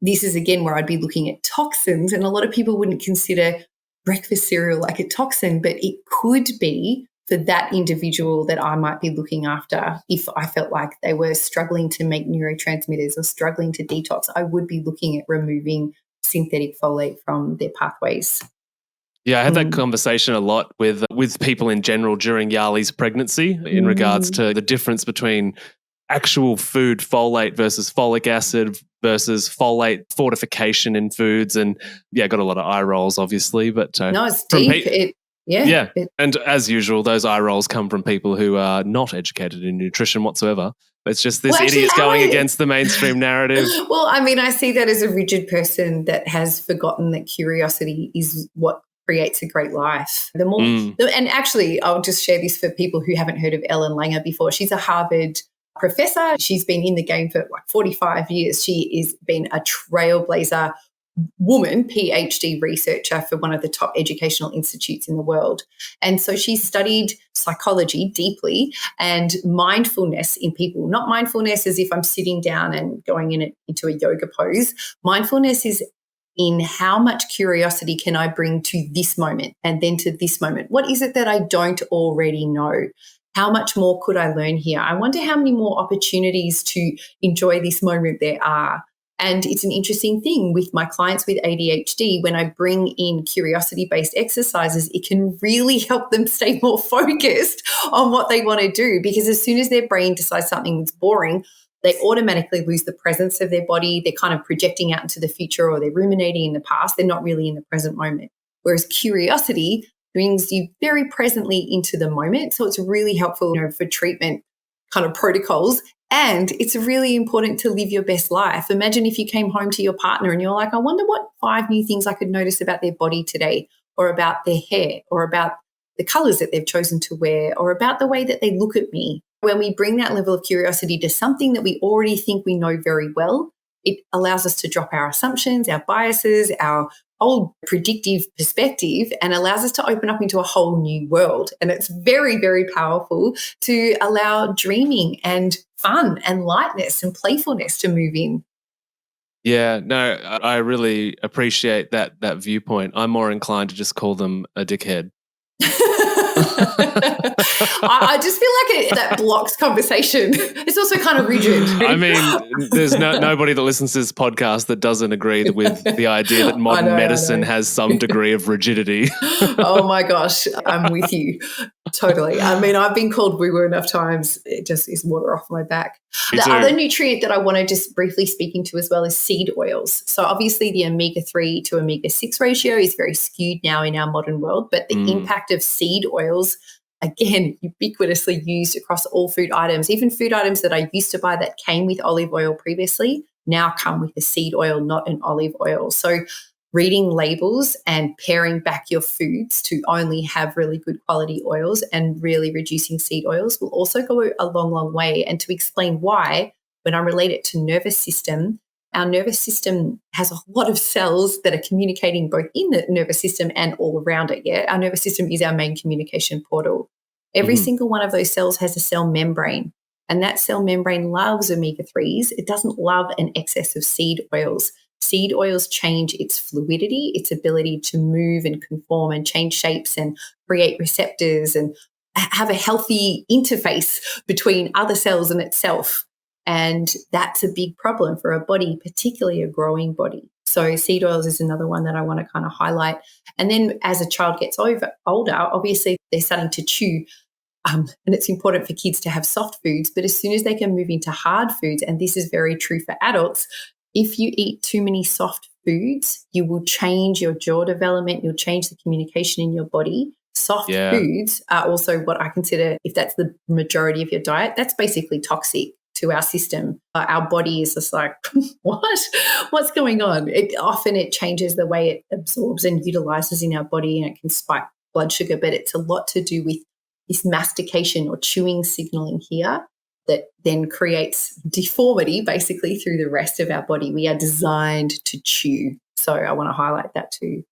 this is, again, where I'd be looking at toxins, and a lot of people wouldn't consider breakfast cereal like a toxin, but it could be for that individual that I might be looking after. If I felt like they were struggling to make neurotransmitters or struggling to detox, I would be looking at removing synthetic folate from their pathways. Yeah, I had that conversation a lot with people in general during Yali's pregnancy in regards to the difference between actual food folate versus folic acid versus folate fortification in foods. And got a lot of eye rolls, obviously. But no, it's deep. And as usual, those eye rolls come from people who are not educated in nutrition whatsoever. It's just this idiot's going against the mainstream narrative. Well, I mean, I see that as a rigid person that has forgotten that curiosity is what creates a great life. And actually, I'll just share this for people who haven't heard of Ellen Langer before. She's a Harvard professor. She's been in the game for like 45 years. She has been a trailblazer woman, PhD researcher for one of the top educational institutes in the world. And so she studied psychology deeply and mindfulness in people, not mindfulness as if I'm sitting down and going into a yoga pose. Mindfulness is in how much curiosity can I bring to this moment and then to this moment? What is it that I don't already know? How much more could I learn here? I wonder how many more opportunities to enjoy this moment there are. And it's an interesting thing with my clients with ADHD, when I bring in curiosity-based exercises, it can really help them stay more focused on what they want to do, because as soon as their brain decides something that's boring, they automatically lose the presence of their body. They're kind of projecting out into the future, or they're ruminating in the past. They're not really in the present moment. Whereas curiosity brings you very presently into the moment. So it's really helpful, for treatment kind of protocols. And it's really important to live your best life. Imagine if you came home to your partner and you're like, I wonder what 5 new things I could notice about their body today, or about their hair, or about the colors that they've chosen to wear, or about the way that they look at me. When we bring that level of curiosity to something that we already think we know very well, it allows us to drop our assumptions, our biases, our old predictive perspective, and allows us to open up into a whole new world. And it's very, very powerful to allow dreaming and fun and lightness and playfulness to move in. Yeah, no, I really appreciate that viewpoint. I'm more inclined to just call them a dickhead. I just feel like that blocks conversation. It's also kind of rigid. I mean, there's nobody that listens to this podcast that doesn't agree with the idea that modern medicine has some degree of rigidity. Oh my gosh, I'm with you. Totally. I mean, I've been called woo-woo enough times. It just is water off my back. The other nutrient that I want to just briefly speak into as well is seed oils. So obviously the omega-3 to omega-6 ratio is very skewed now in our modern world, but the impact of seed oils, again, ubiquitously used across all food items. Even food items that I used to buy that came with olive oil previously now come with a seed oil, not an olive oil. So reading labels and paring back your foods to only have really good quality oils and really reducing seed oils will also go a long, long way. And to explain why, when I relate it to nervous system, our nervous system has a lot of cells that are communicating both in the nervous system and all around it. Yeah, our nervous system is our main communication portal. Every single one of those cells has a cell membrane, and that cell membrane loves omega-3s. It doesn't love an excess of seed oils. Seed oils change its fluidity, its ability to move and conform and change shapes and create receptors and have a healthy interface between other cells and itself. And that's a big problem for a body, particularly a growing body. So seed oils is another one that I want to kind of highlight. And then as a child gets older, obviously they're starting to chew. And it's important for kids to have soft foods. But as soon as they can move into hard foods, and this is very true for adults, if you eat too many soft foods, you will change your jaw development, you'll change the communication in your body. Soft foods are also what I consider, if that's the majority of your diet, that's basically toxic to our system. Our body is just like, what's going on? It changes the way it absorbs and utilizes in our body, and it can spike blood sugar, but it's a lot to do with this mastication or chewing signaling here that then creates deformity basically through the rest of our body. We are designed to chew. So I want to highlight that too.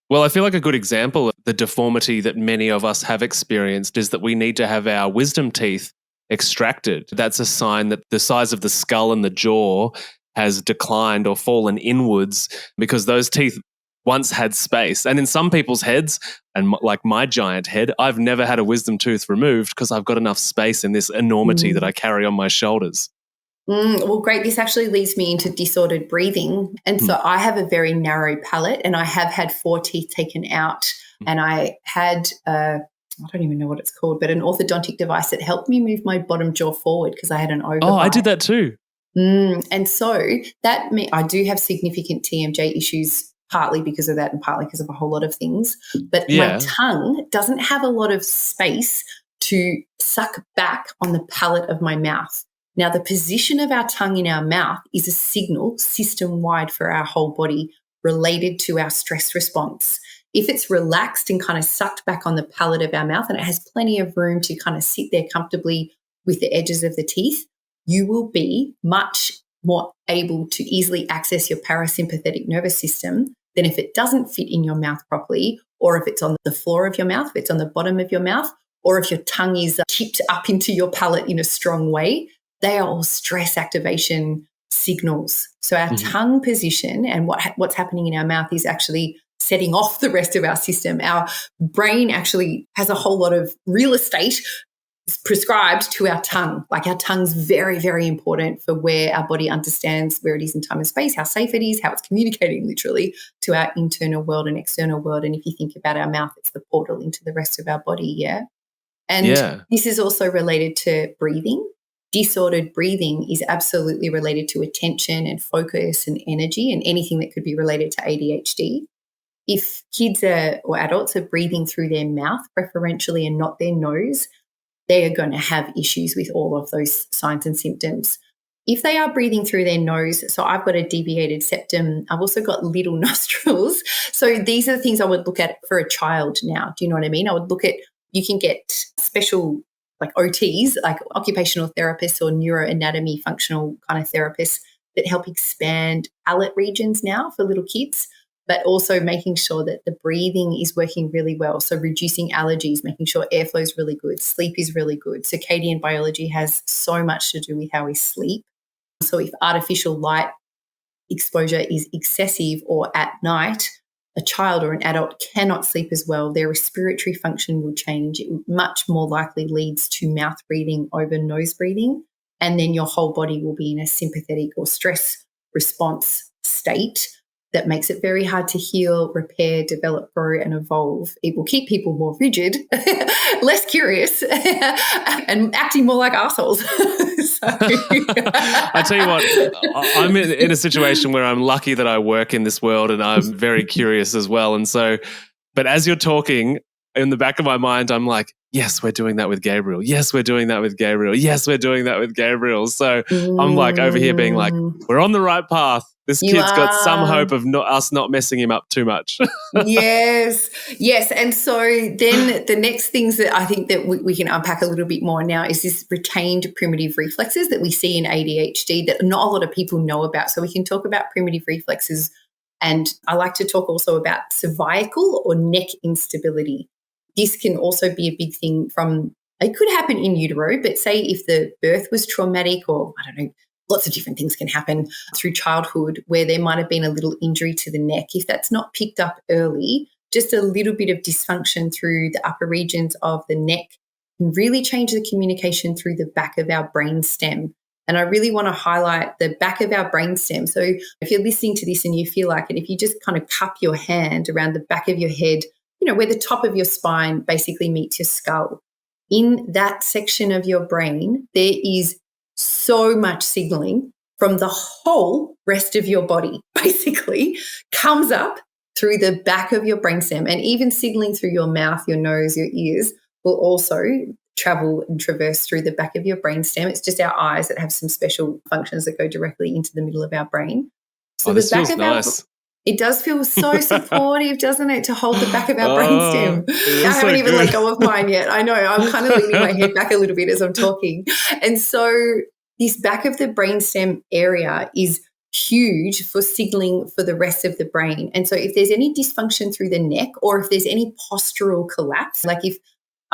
Well, I feel like a good example of the deformity that many of us have experienced is that we need to have our wisdom teeth extracted. That's a sign that the size of the skull and the jaw has declined or fallen inwards because those teeth once had space. And in some people's heads, and like my giant head, I've never had a wisdom tooth removed because I've got enough space in this enormity that I carry on my shoulders. Well, great. This actually leads me into disordered breathing. And so I have a very narrow palate, and I have had 4 teeth taken out. And I had, I don't even know what it's called, but an orthodontic device that helped me move my bottom jaw forward because I had an overbite. Oh, I did that too. And so that I do have significant TMJ issues, partly because of that and partly because of a whole lot of things. But my tongue doesn't have a lot of space to suck back on the palate of my mouth. Now, the position of our tongue in our mouth is a signal system-wide for our whole body related to our stress response. If it's relaxed and kind of sucked back on the palate of our mouth and it has plenty of room to kind of sit there comfortably with the edges of the teeth, you will be much more able to easily access your parasympathetic nervous system than if it doesn't fit in your mouth properly, or if it's on the floor of your mouth, if it's on the bottom of your mouth, or if your tongue is tipped up into your palate in a strong way. They are all stress activation signals. So our tongue position and what's happening in our mouth is actually setting off the rest of our system. Our brain actually has a whole lot of real estate prescribed to our tongue. Like our tongue's very, very important for where our body understands where it is in time and space, how safe it is, how it's communicating literally to our internal world and external world. And if you think about our mouth, it's the portal into the rest of our body, And this is also related to breathing. disordered breathing is absolutely related to attention and focus and energy and anything that could be related to ADHD. If kids or adults are breathing through their mouth preferentially and not their nose, they are going to have issues with all of those signs and symptoms. If they are breathing through their nose, so I've got a deviated septum, I've also got little nostrils. So these are the things I would look at for a child now. Do you know what I mean? I would look at, you can get special like OTs, like occupational therapists or neuroanatomy functional kind of therapists that help expand palate regions now for little kids, but also making sure that the breathing is working really well. So reducing allergies, making sure airflow is really good, sleep is really good. Circadian biology has so much to do with how we sleep. So if artificial light exposure is excessive or at night, a child or an adult cannot sleep as well. Their respiratory function will change. It much more likely leads to mouth breathing over nose breathing. And then your whole body will be in a sympathetic or stress response state that makes it very hard to heal, repair, develop, grow, and evolve. It will keep people more rigid, less curious, and acting more like assholes. I tell you what, I'm in a situation where I'm lucky that I work in this world and I'm very curious as well. And so, but as you're talking, in the back of my mind, I'm like, yes, we're doing that with Gabriel. Yes, we're doing that with Gabriel. Yes, we're doing that with Gabriel. So I'm like over here being like, we're on the right path. This kid's got some hope of us not messing him up too much. Yes. And so then the next things that I think that we can unpack a little bit more now is this retained primitive reflexes that we see in ADHD that not a lot of people know about. So we can talk about primitive reflexes, and I like to talk also about cervical or neck instability. This can also be a big thing it could happen in utero, but say if the birth was traumatic or I don't know, lots of different things can happen through childhood where there might have been a little injury to the neck. If that's not picked up early, just a little bit of dysfunction through the upper regions of the neck can really change the communication through the back of our brain stem. And I really want to highlight the back of our brain stem. So if you're listening to this and you feel like it, if you just kind of cup your hand around the back of your head, where the top of your spine basically meets your skull, in that section of your brain, there is so much signaling from the whole rest of your body, basically, comes up through the back of your brainstem, and even signaling through your mouth, your nose, your ears will also travel and traverse through the back of your brainstem. It's just our eyes that have some special functions that go directly into the middle of our brain. So this feels nice. It does feel so supportive, doesn't it, to hold the back of our brainstem? I haven't even let go of mine yet. I know. I'm kind of leaning my head back a little bit as I'm talking. And so this back of the brainstem area is huge for signaling for the rest of the brain. And so if there's any dysfunction through the neck, or if there's any postural collapse, like if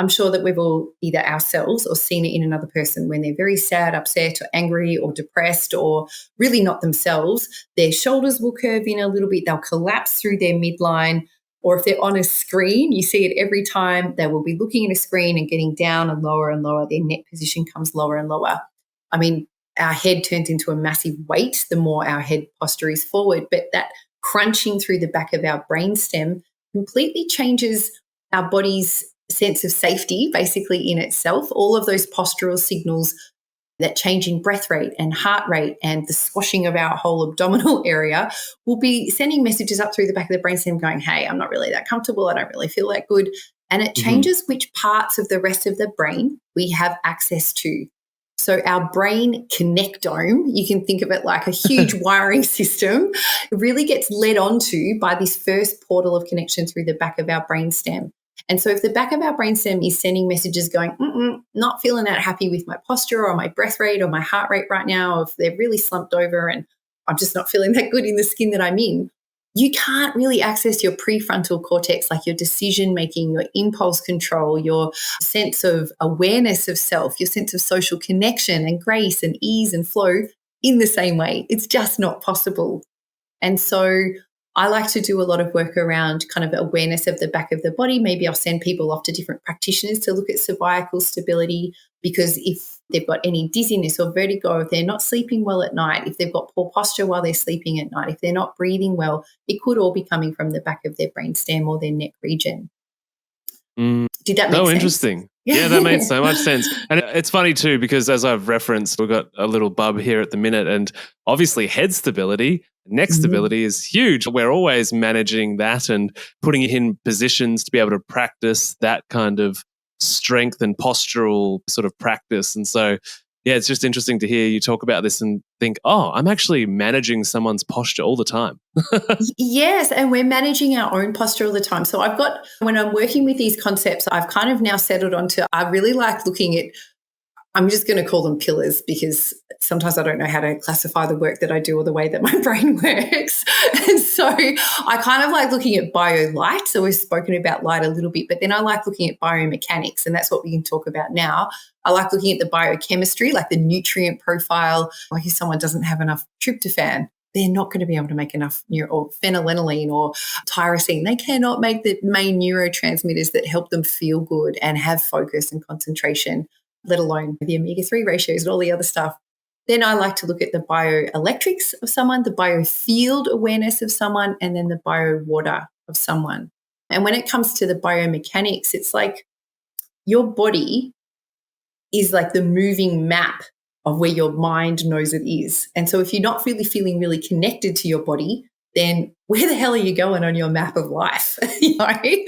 I'm sure that we've all either ourselves or seen it in another person when they're very sad, upset, or angry, or depressed, or really not themselves, their shoulders will curve in a little bit. They'll collapse through their midline. Or if they're on a screen, you see it every time. They will be looking at a screen and getting down and lower and lower. Their neck position comes lower and lower. I mean, our head turns into a massive weight the more our head posture is forward. But that crunching through the back of our brainstem completely changes our body's sense of safety, basically, in itself. All of those postural signals, that change in breath rate and heart rate and the squashing of our whole abdominal area, will be sending messages up through the back of the brainstem going, hey, I'm not really that comfortable. I don't really feel that good. And it changes which parts of the rest of the brain we have access to. So our brain connectome, you can think of it like a huge wiring system, really gets led onto by this first portal of connection through the back of our brainstem. And so if the back of our brainstem is sending messages going, not feeling that happy with my posture or my breath rate or my heart rate right now, or if they're really slumped over and I'm just not feeling that good in the skin that I'm in, you can't really access your prefrontal cortex, like your decision-making, your impulse control, your sense of awareness of self, your sense of social connection and grace and ease and flow in the same way. It's just not possible. And so I like to do a lot of work around kind of awareness of the back of the body. Maybe I'll send people off to different practitioners to look at cervical stability, because if they've got any dizziness or vertigo, if they're not sleeping well at night, if they've got poor posture while they're sleeping at night, if they're not breathing well, it could all be coming from the back of their brainstem or their neck region. Did that make sense? Interesting. Yeah, that made so much sense. And it's funny too, because as I've referenced, we've got a little bub here at the minute, and obviously head stability, neck Mhm. stability is huge. We're always managing that and putting it in positions to be able to practice that kind of strength and postural sort of practice. And so, yeah, it's just interesting to hear you talk about this and think, oh, I'm actually managing someone's posture all the time. Yes, and we're managing our own posture all the time. So when I'm working with these concepts, I've kind of now settled onto, I really like looking at, I'm just going to call them pillars because sometimes I don't know how to classify the work that I do or the way that my brain works. And so I kind of like looking at bio-light. So we've spoken about light a little bit, but then I like looking at biomechanics, and that's what we can talk about now. I like looking at the biochemistry, like the nutrient profile. Like if someone doesn't have enough tryptophan, they're not going to be able to make enough or phenylalanine or tyrosine. They cannot make the main neurotransmitters that help them feel good and have focus and concentration, let alone the omega-3 ratios and all the other stuff. Then I like to look at the bioelectrics of someone, the biofield awareness of someone, and then the biowater of someone. And when it comes to the biomechanics, it's like your body is like the moving map of where your mind knows it is. And so if you're not really feeling really connected to your body, then where the hell are you going on your map of life? Like,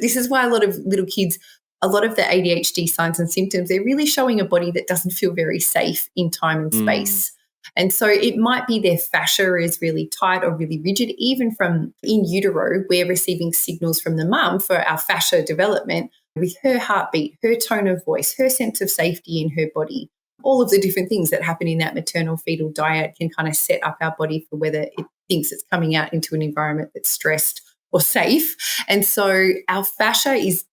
this is why a lot of little kids, a lot of the ADHD signs and symptoms, they're really showing a body that doesn't feel very safe in time and Mm. space. And so it might be their fascia is really tight or really rigid. Even from in utero, we're receiving signals from the mum for our fascia development with her heartbeat, her tone of voice, her sense of safety in her body. All of the different things that happen in that maternal fetal diet can kind of set up our body for whether it thinks it's coming out into an environment that's stressed or safe. And so our fascia is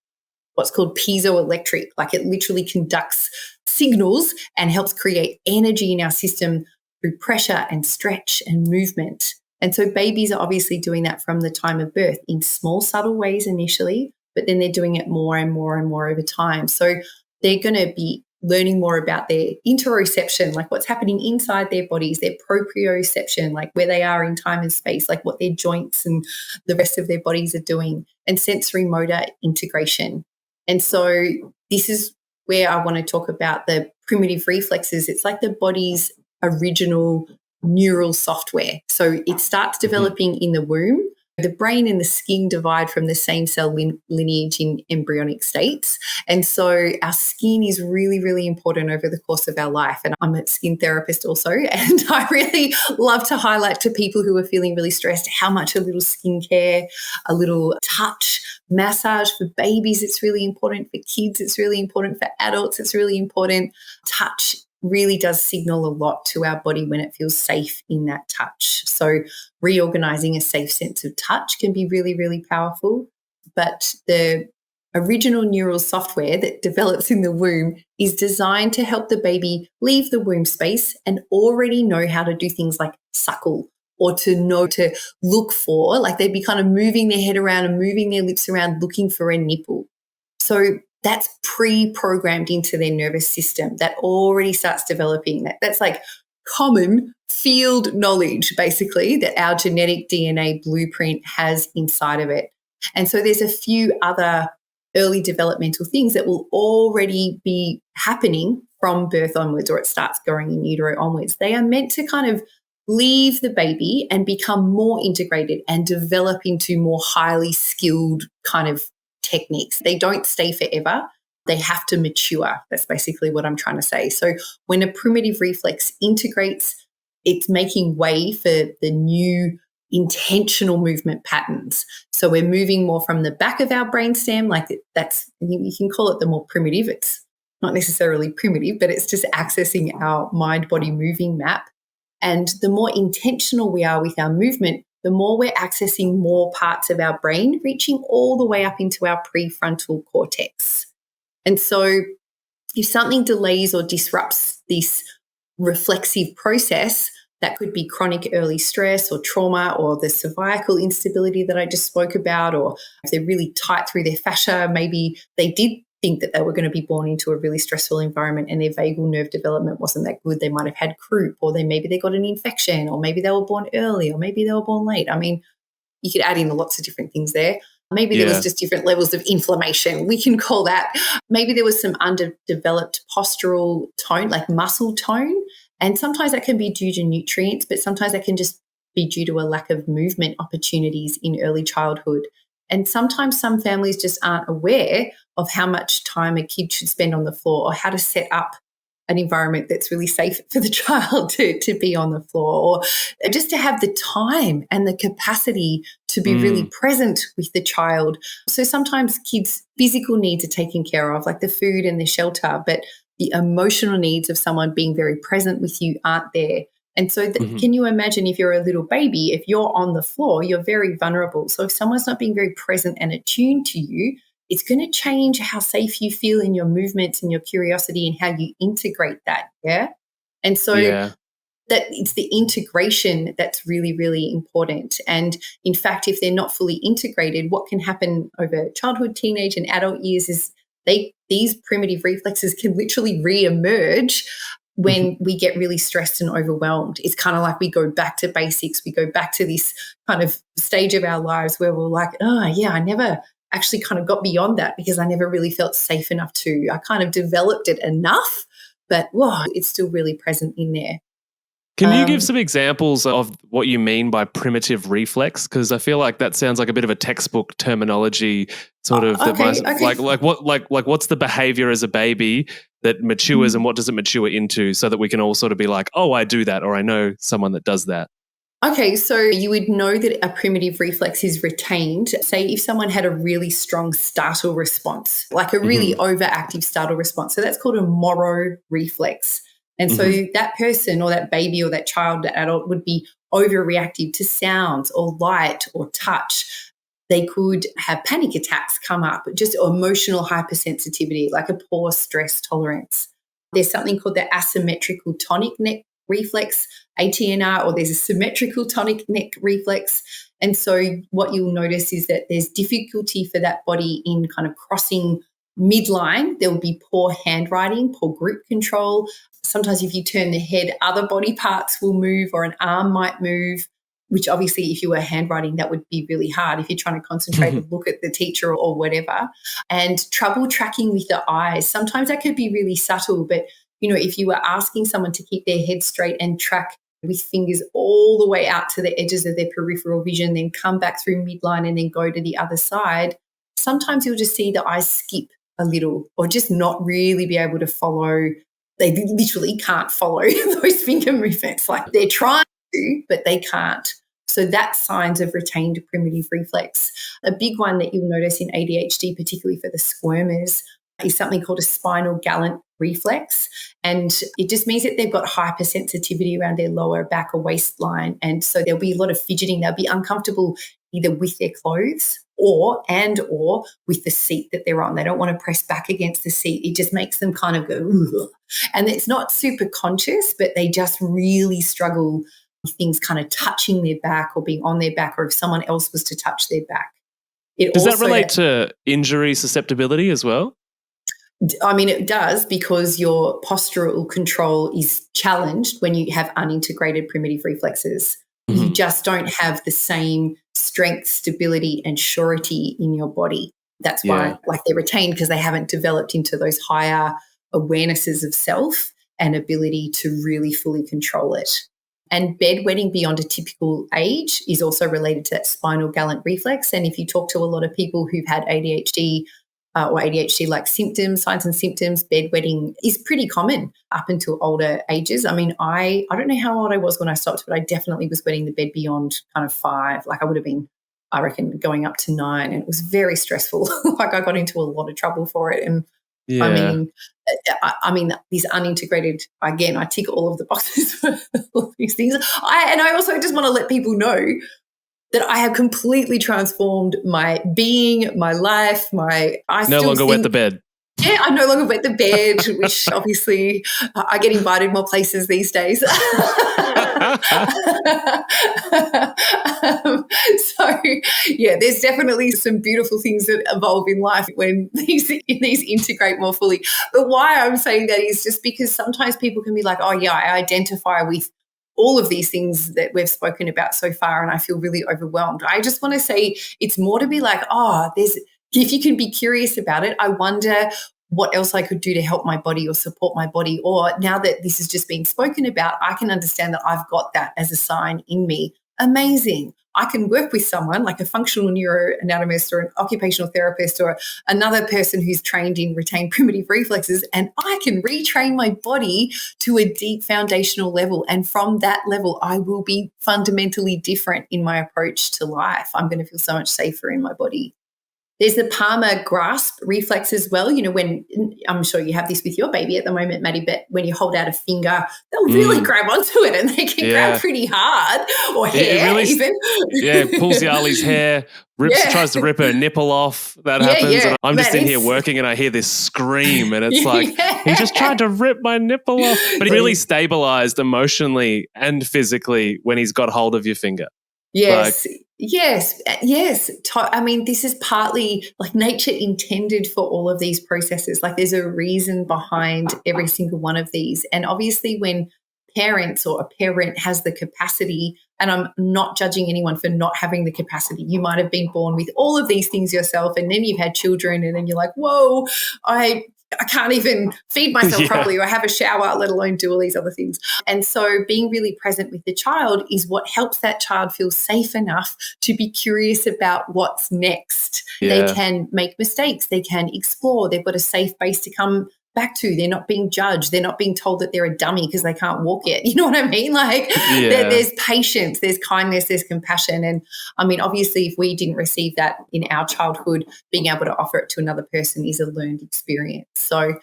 what's called piezoelectric, like it literally conducts signals and helps create energy in our system through pressure and stretch and movement. And so babies are obviously doing that from the time of birth in small, subtle ways initially, but then they're doing it more and more and more over time. So they're going to be learning more about their interoception, like what's happening inside their bodies, their proprioception, like where they are in time and space, like what their joints and the rest of their bodies are doing, and sensory motor integration. And so this is where I want to talk about the primitive reflexes. It's like the body's original neural software. So it starts Mhm. developing in the womb. The brain and the skin divide from the same cell lineage in embryonic states. And so our skin is really, really important over the course of our life. And I'm a skin therapist also. And I really love to highlight to people who are feeling really stressed how much a little skincare, a little touch, massage for babies, it's really important. For kids, it's really important. For adults, it's really important. Touch really does signal a lot to our body when it feels safe in that touch. So reorganizing a safe sense of touch can be really, really powerful. But the original neural software that develops in the womb is designed to help the baby leave the womb space and already know how to do things like suckle, or to know to look for, like they'd be kind of moving their head around and moving their lips around looking for a nipple. So that's pre-programmed into their nervous system. That already starts developing. That's like common field knowledge, basically, that our genetic DNA blueprint has inside of it. And so there's a few other early developmental things that will already be happening from birth onwards, or it starts growing in utero onwards. They are meant to kind of leave the baby and become more integrated and develop into more highly skilled kind of techniques. They don't stay forever. They have to mature. That's basically what I'm trying to say. So when a primitive reflex integrates, it's making way for the new intentional movement patterns. So we're moving more from the back of our brainstem, like that's, you can call it the more primitive. It's not necessarily primitive, but it's just accessing our mind body moving map. And the more intentional we are with our movement, the more we're accessing more parts of our brain, reaching all the way up into our prefrontal cortex. And so if something delays or disrupts this reflexive process, that could be chronic early stress or trauma, or the cervical instability that I just spoke about, or if they're really tight through their fascia, maybe they did think that they were going to be born into a really stressful environment and their vagal nerve development wasn't that good. They might have had croup, or maybe they got an infection, or maybe they were born early, or maybe they were born late. I mean, you could add in lots of different things there. Maybe there was just different levels of inflammation. We can call that. Maybe there was some underdeveloped postural tone, like muscle tone. And sometimes that can be due to nutrients, but sometimes that can just be due to a lack of movement opportunities in early childhood. And sometimes some families just aren't aware of how much time a kid should spend on the floor or how to set up an environment that's really safe for the child to be on the floor, or just to have the time and the capacity to be really present with the child. So sometimes kids' physical needs are taken care of, like the food and the shelter, but the emotional needs of someone being very present with you aren't there. And so can you imagine if you're a little baby, if you're on the floor, you're very vulnerable. So if someone's not being very present and attuned to you, it's going to change how safe you feel in your movements and your curiosity and how you integrate that. Yeah. And so that it's the integration that's really, really important. And in fact, if they're not fully integrated, what can happen over childhood, teenage and adult years is these primitive reflexes can literally re-emerge when we get really stressed and overwhelmed. It's kind of like we go back to basics. We go back to this kind of stage of our lives where we're like, oh, yeah, I never actually kind of got beyond that because I never really felt safe enough to. I kind of developed it enough, but whoa, it's still really present in there. Can you give some examples of what you mean by primitive reflex? Because I feel like that sounds like a bit of a textbook terminology, sort of. Like what's the behavior as a baby that matures, and what does it mature into, so that we can all sort of be like, oh, I do that, or I know someone that does that. Okay, so you would know that a primitive reflex is retained. Say if someone had a really strong startle response, like a really overactive startle response. So that's called a moro reflex. And so that person or that baby or that child, that adult would be overreactive to sounds or light or touch. They could have panic attacks come up, just emotional hypersensitivity, like a poor stress tolerance. There's something called the asymmetrical tonic neck reflex, ATNR, or there's a symmetrical tonic neck reflex. And so what you'll notice is that there's difficulty for that body in kind of crossing midline. There will be poor handwriting, poor grip control. Sometimes if you turn the head, other body parts will move, or an arm might move, which obviously if you were handwriting, that would be really hard if you're trying to concentrate and look at the teacher or whatever. And trouble tracking with the eyes. Sometimes that could be really subtle, but if you were asking someone to keep their head straight and track with fingers all the way out to the edges of their peripheral vision, then come back through midline and then go to the other side, sometimes you'll just see the eyes skip a little or just not really be able to follow. They literally can't follow those finger movements. Like they're trying to, but they can't. So that's signs of retained primitive reflex. A big one that you'll notice in ADHD, particularly for the squirmers, is something called a spinal gallant reflex. And it just means that they've got hypersensitivity around their lower back or waistline. And so there'll be a lot of fidgeting. They'll be uncomfortable either with their clothes or with the seat that they're on. They don't want to press back against the seat. It just makes them kind of go, ugh. And it's not super conscious, but they just really struggle with things kind of touching their back or being on their back, or if someone else was to touch their back. Does that relate to injury susceptibility as well? I mean, it does, because your postural control is challenged when you have unintegrated primitive reflexes. You just don't have the same strength, stability, and surety in your body. That's why they're retained, because they haven't developed into those higher awarenesses of self and ability to really fully control it. And bedwetting beyond a typical age is also related to that spinal gallant reflex. And if you talk to a lot of people who've had ADHD or ADHD-like symptoms, signs and symptoms, bedwetting is pretty common up until older ages. I mean, I don't know how old I was when I stopped, but I definitely was wetting the bed beyond kind of 5. Like I would have been, I reckon, going up to 9, and it was very stressful. Like I got into a lot of trouble for it. And I mean, these unintegrated, again, I tick all of the boxes for all these things. I also just want to let people know that I have completely transformed my being, my life, no longer wet the bed. Yeah, I no longer wet the bed, which obviously I get invited more places these days. So, yeah, there's definitely some beautiful things that evolve in life when these integrate more fully. But why I'm saying that is just because sometimes people can be like, oh, yeah, I identify with all of these things that we've spoken about so far, and I feel really overwhelmed. I just want to say it's more to be like, if you can be curious about it, I wonder what else I could do to help my body or support my body. Or now that this has just been spoken about, I can understand that I've got that as a sign in me. Amazing. I can work with someone like a functional neuroanatomist or an occupational therapist or another person who's trained in retained primitive reflexes, and I can retrain my body to a deep foundational level. And from that level, I will be fundamentally different in my approach to life. I'm going to feel so much safer in my body. There's the palmar grasp reflex as well. You know, when I'm sure you have this with your baby at the moment, Maddie, but when you hold out a finger, they'll really grab onto it, and they can grab pretty hard, or hair really, even. Yeah, pulls Yarly's hair, tries to rip her nipple off. That happens. Yeah. And I'm just in here working, and I hear this scream, and it's like, he just tried to rip my nipple off. But he really stabilized emotionally and physically when he's got hold of your finger. Yes. Yes. I mean, this is partly like nature intended for all of these processes. Like there's a reason behind every single one of these. And obviously when parents or a parent has the capacity, and I'm not judging anyone for not having the capacity. You might have been born with all of these things yourself, and then you've had children, and then you're like, whoa, I can't even feed myself properly or have a shower, let alone do all these other things. And so being really present with the child is what helps that child feel safe enough to be curious about what's next. Yeah. They can make mistakes. They can explore. They've got a safe base to come back to. They're not being judged. They're not being told that they're a dummy because they can't walk yet. You know what I mean? Like there's patience, there's kindness, there's compassion. And I mean, obviously, if we didn't receive that in our childhood, being able to offer it to another person is a learned experience. So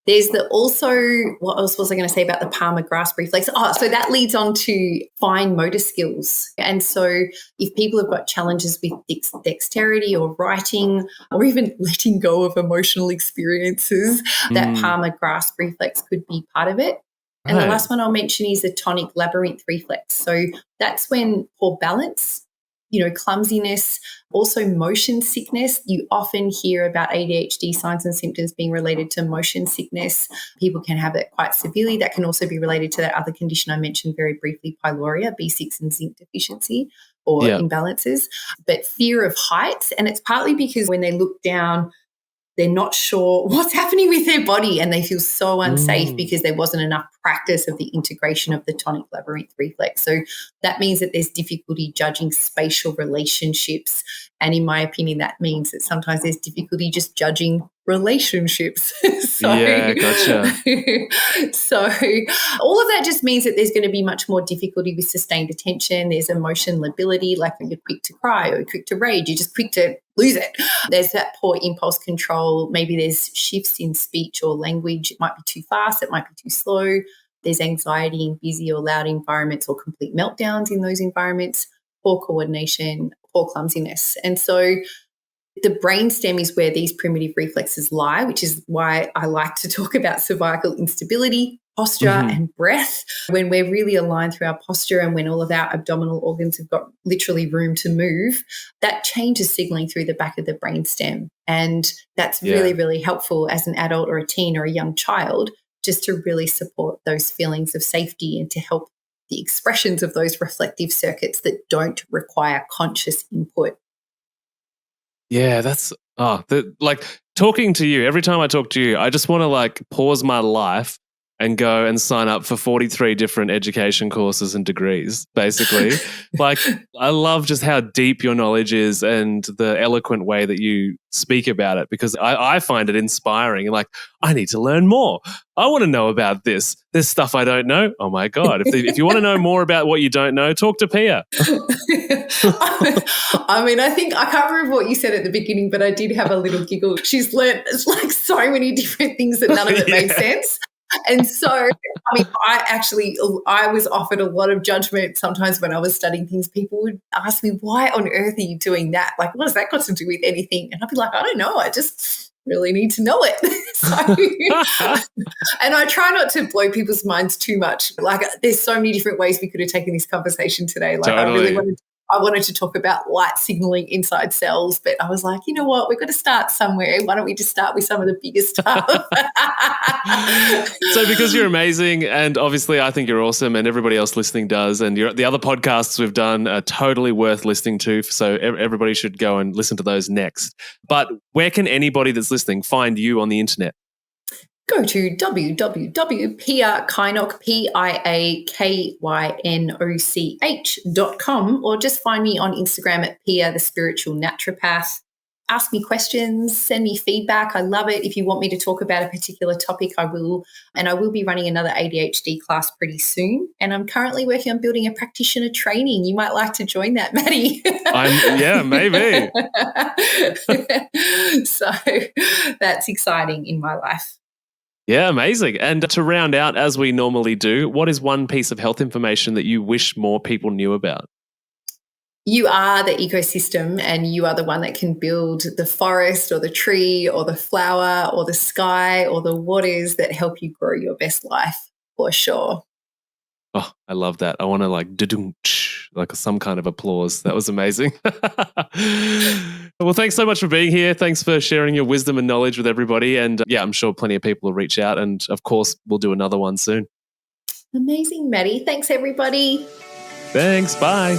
there's what else was I going to say about the palmar grasp reflex? So that leads on to fine motor skills. And so if people have got challenges with dexterity or writing or even letting go of emotional experiences, that palmar grasp reflex could be part of it. And the last one I'll mention is the tonic labyrinth reflex. So that's when poor balance, clumsiness, also motion sickness. You often hear about ADHD signs and symptoms being related to motion sickness. People can have it quite severely. That can also be related to that other condition I mentioned very briefly, pylorrhea, B6 and zinc deficiency or imbalances. But fear of heights, and it's partly because when they look down, they're not sure what's happening with their body, and they feel so unsafe because there wasn't enough practice of the integration of the tonic labyrinth reflex. So that means that there's difficulty judging spatial relationships. And in my opinion, that means that sometimes there's difficulty just judging relationships. Yeah, gotcha. So all of that just means that there's going to be much more difficulty with sustained attention. There's emotion lability, like when you're quick to cry or quick to rage, you're just quick to lose it. There's that poor impulse control. Maybe there's shifts in speech or language. It might be too fast. It might be too slow. There's anxiety in busy or loud environments or complete meltdowns in those environments, poor coordination, poor clumsiness. And so the brainstem is where these primitive reflexes lie, which is why I like to talk about cervical instability, posture and breath. When we're really aligned through our posture and when all of our abdominal organs have got literally room to move, that changes signaling through the back of the brainstem. And that's really, really helpful as an adult or a teen or a young child, just to really support those feelings of safety and to help the expressions of those reflective circuits that don't require conscious input. Yeah, that's like talking to you. Every time I talk to you, I just want to pause my life and go and sign up for 43 different education courses and degrees, basically. I love just how deep your knowledge is and the eloquent way that you speak about it, because I find it inspiring. And I need to learn more. I want to know about this. There's stuff I don't know. Oh my God. If you want to know more about what you don't know, talk to Pia. I mean, I can't remember what you said at the beginning, but I did have a little giggle. She's learned so many different things that none of it made sense. And so, I mean, I was offered a lot of judgment sometimes when I was studying things. People would ask me, why on earth are you doing that? What has that got to do with anything? And I'd be like, I don't know. I just really need to know it. And I try not to blow people's minds too much. There's so many different ways we could have taken this conversation today. Totally. I really wanted to I wanted to talk about light signaling inside cells, but I was like, you know what? We've got to start somewhere. Why don't we just start with some of the biggest stuff? So because you're amazing, and obviously I think you're awesome, and everybody else listening does, and the other podcasts we've done are totally worth listening to, so everybody should go and listen to those next. But where can anybody that's listening find you on the internet? Go to www.Kynoch, PIAKYNOCH.com, or just find me on Instagram at Pia the Spiritual Naturopath. Ask me questions, send me feedback. I love it. If you want me to talk about a particular topic, I will. And I will be running another ADHD class pretty soon. And I'm currently working on building a practitioner training. You might like to join that, Maddie. Yeah, maybe. So that's exciting in my life. Yeah, amazing. And to round out, as we normally do, what is one piece of health information that you wish more people knew about? You are the ecosystem, and you are the one that can build the forest or the tree or the flower or the sky or the waters that help you grow your best life, for sure. Oh, I love that. I want to like some kind of applause. That was amazing. Well, thanks so much for being here. Thanks for sharing your wisdom and knowledge with everybody. And yeah, I'm sure plenty of people will reach out. And of course, we'll do another one soon. Amazing, Maddie. Thanks, everybody. Thanks. Bye.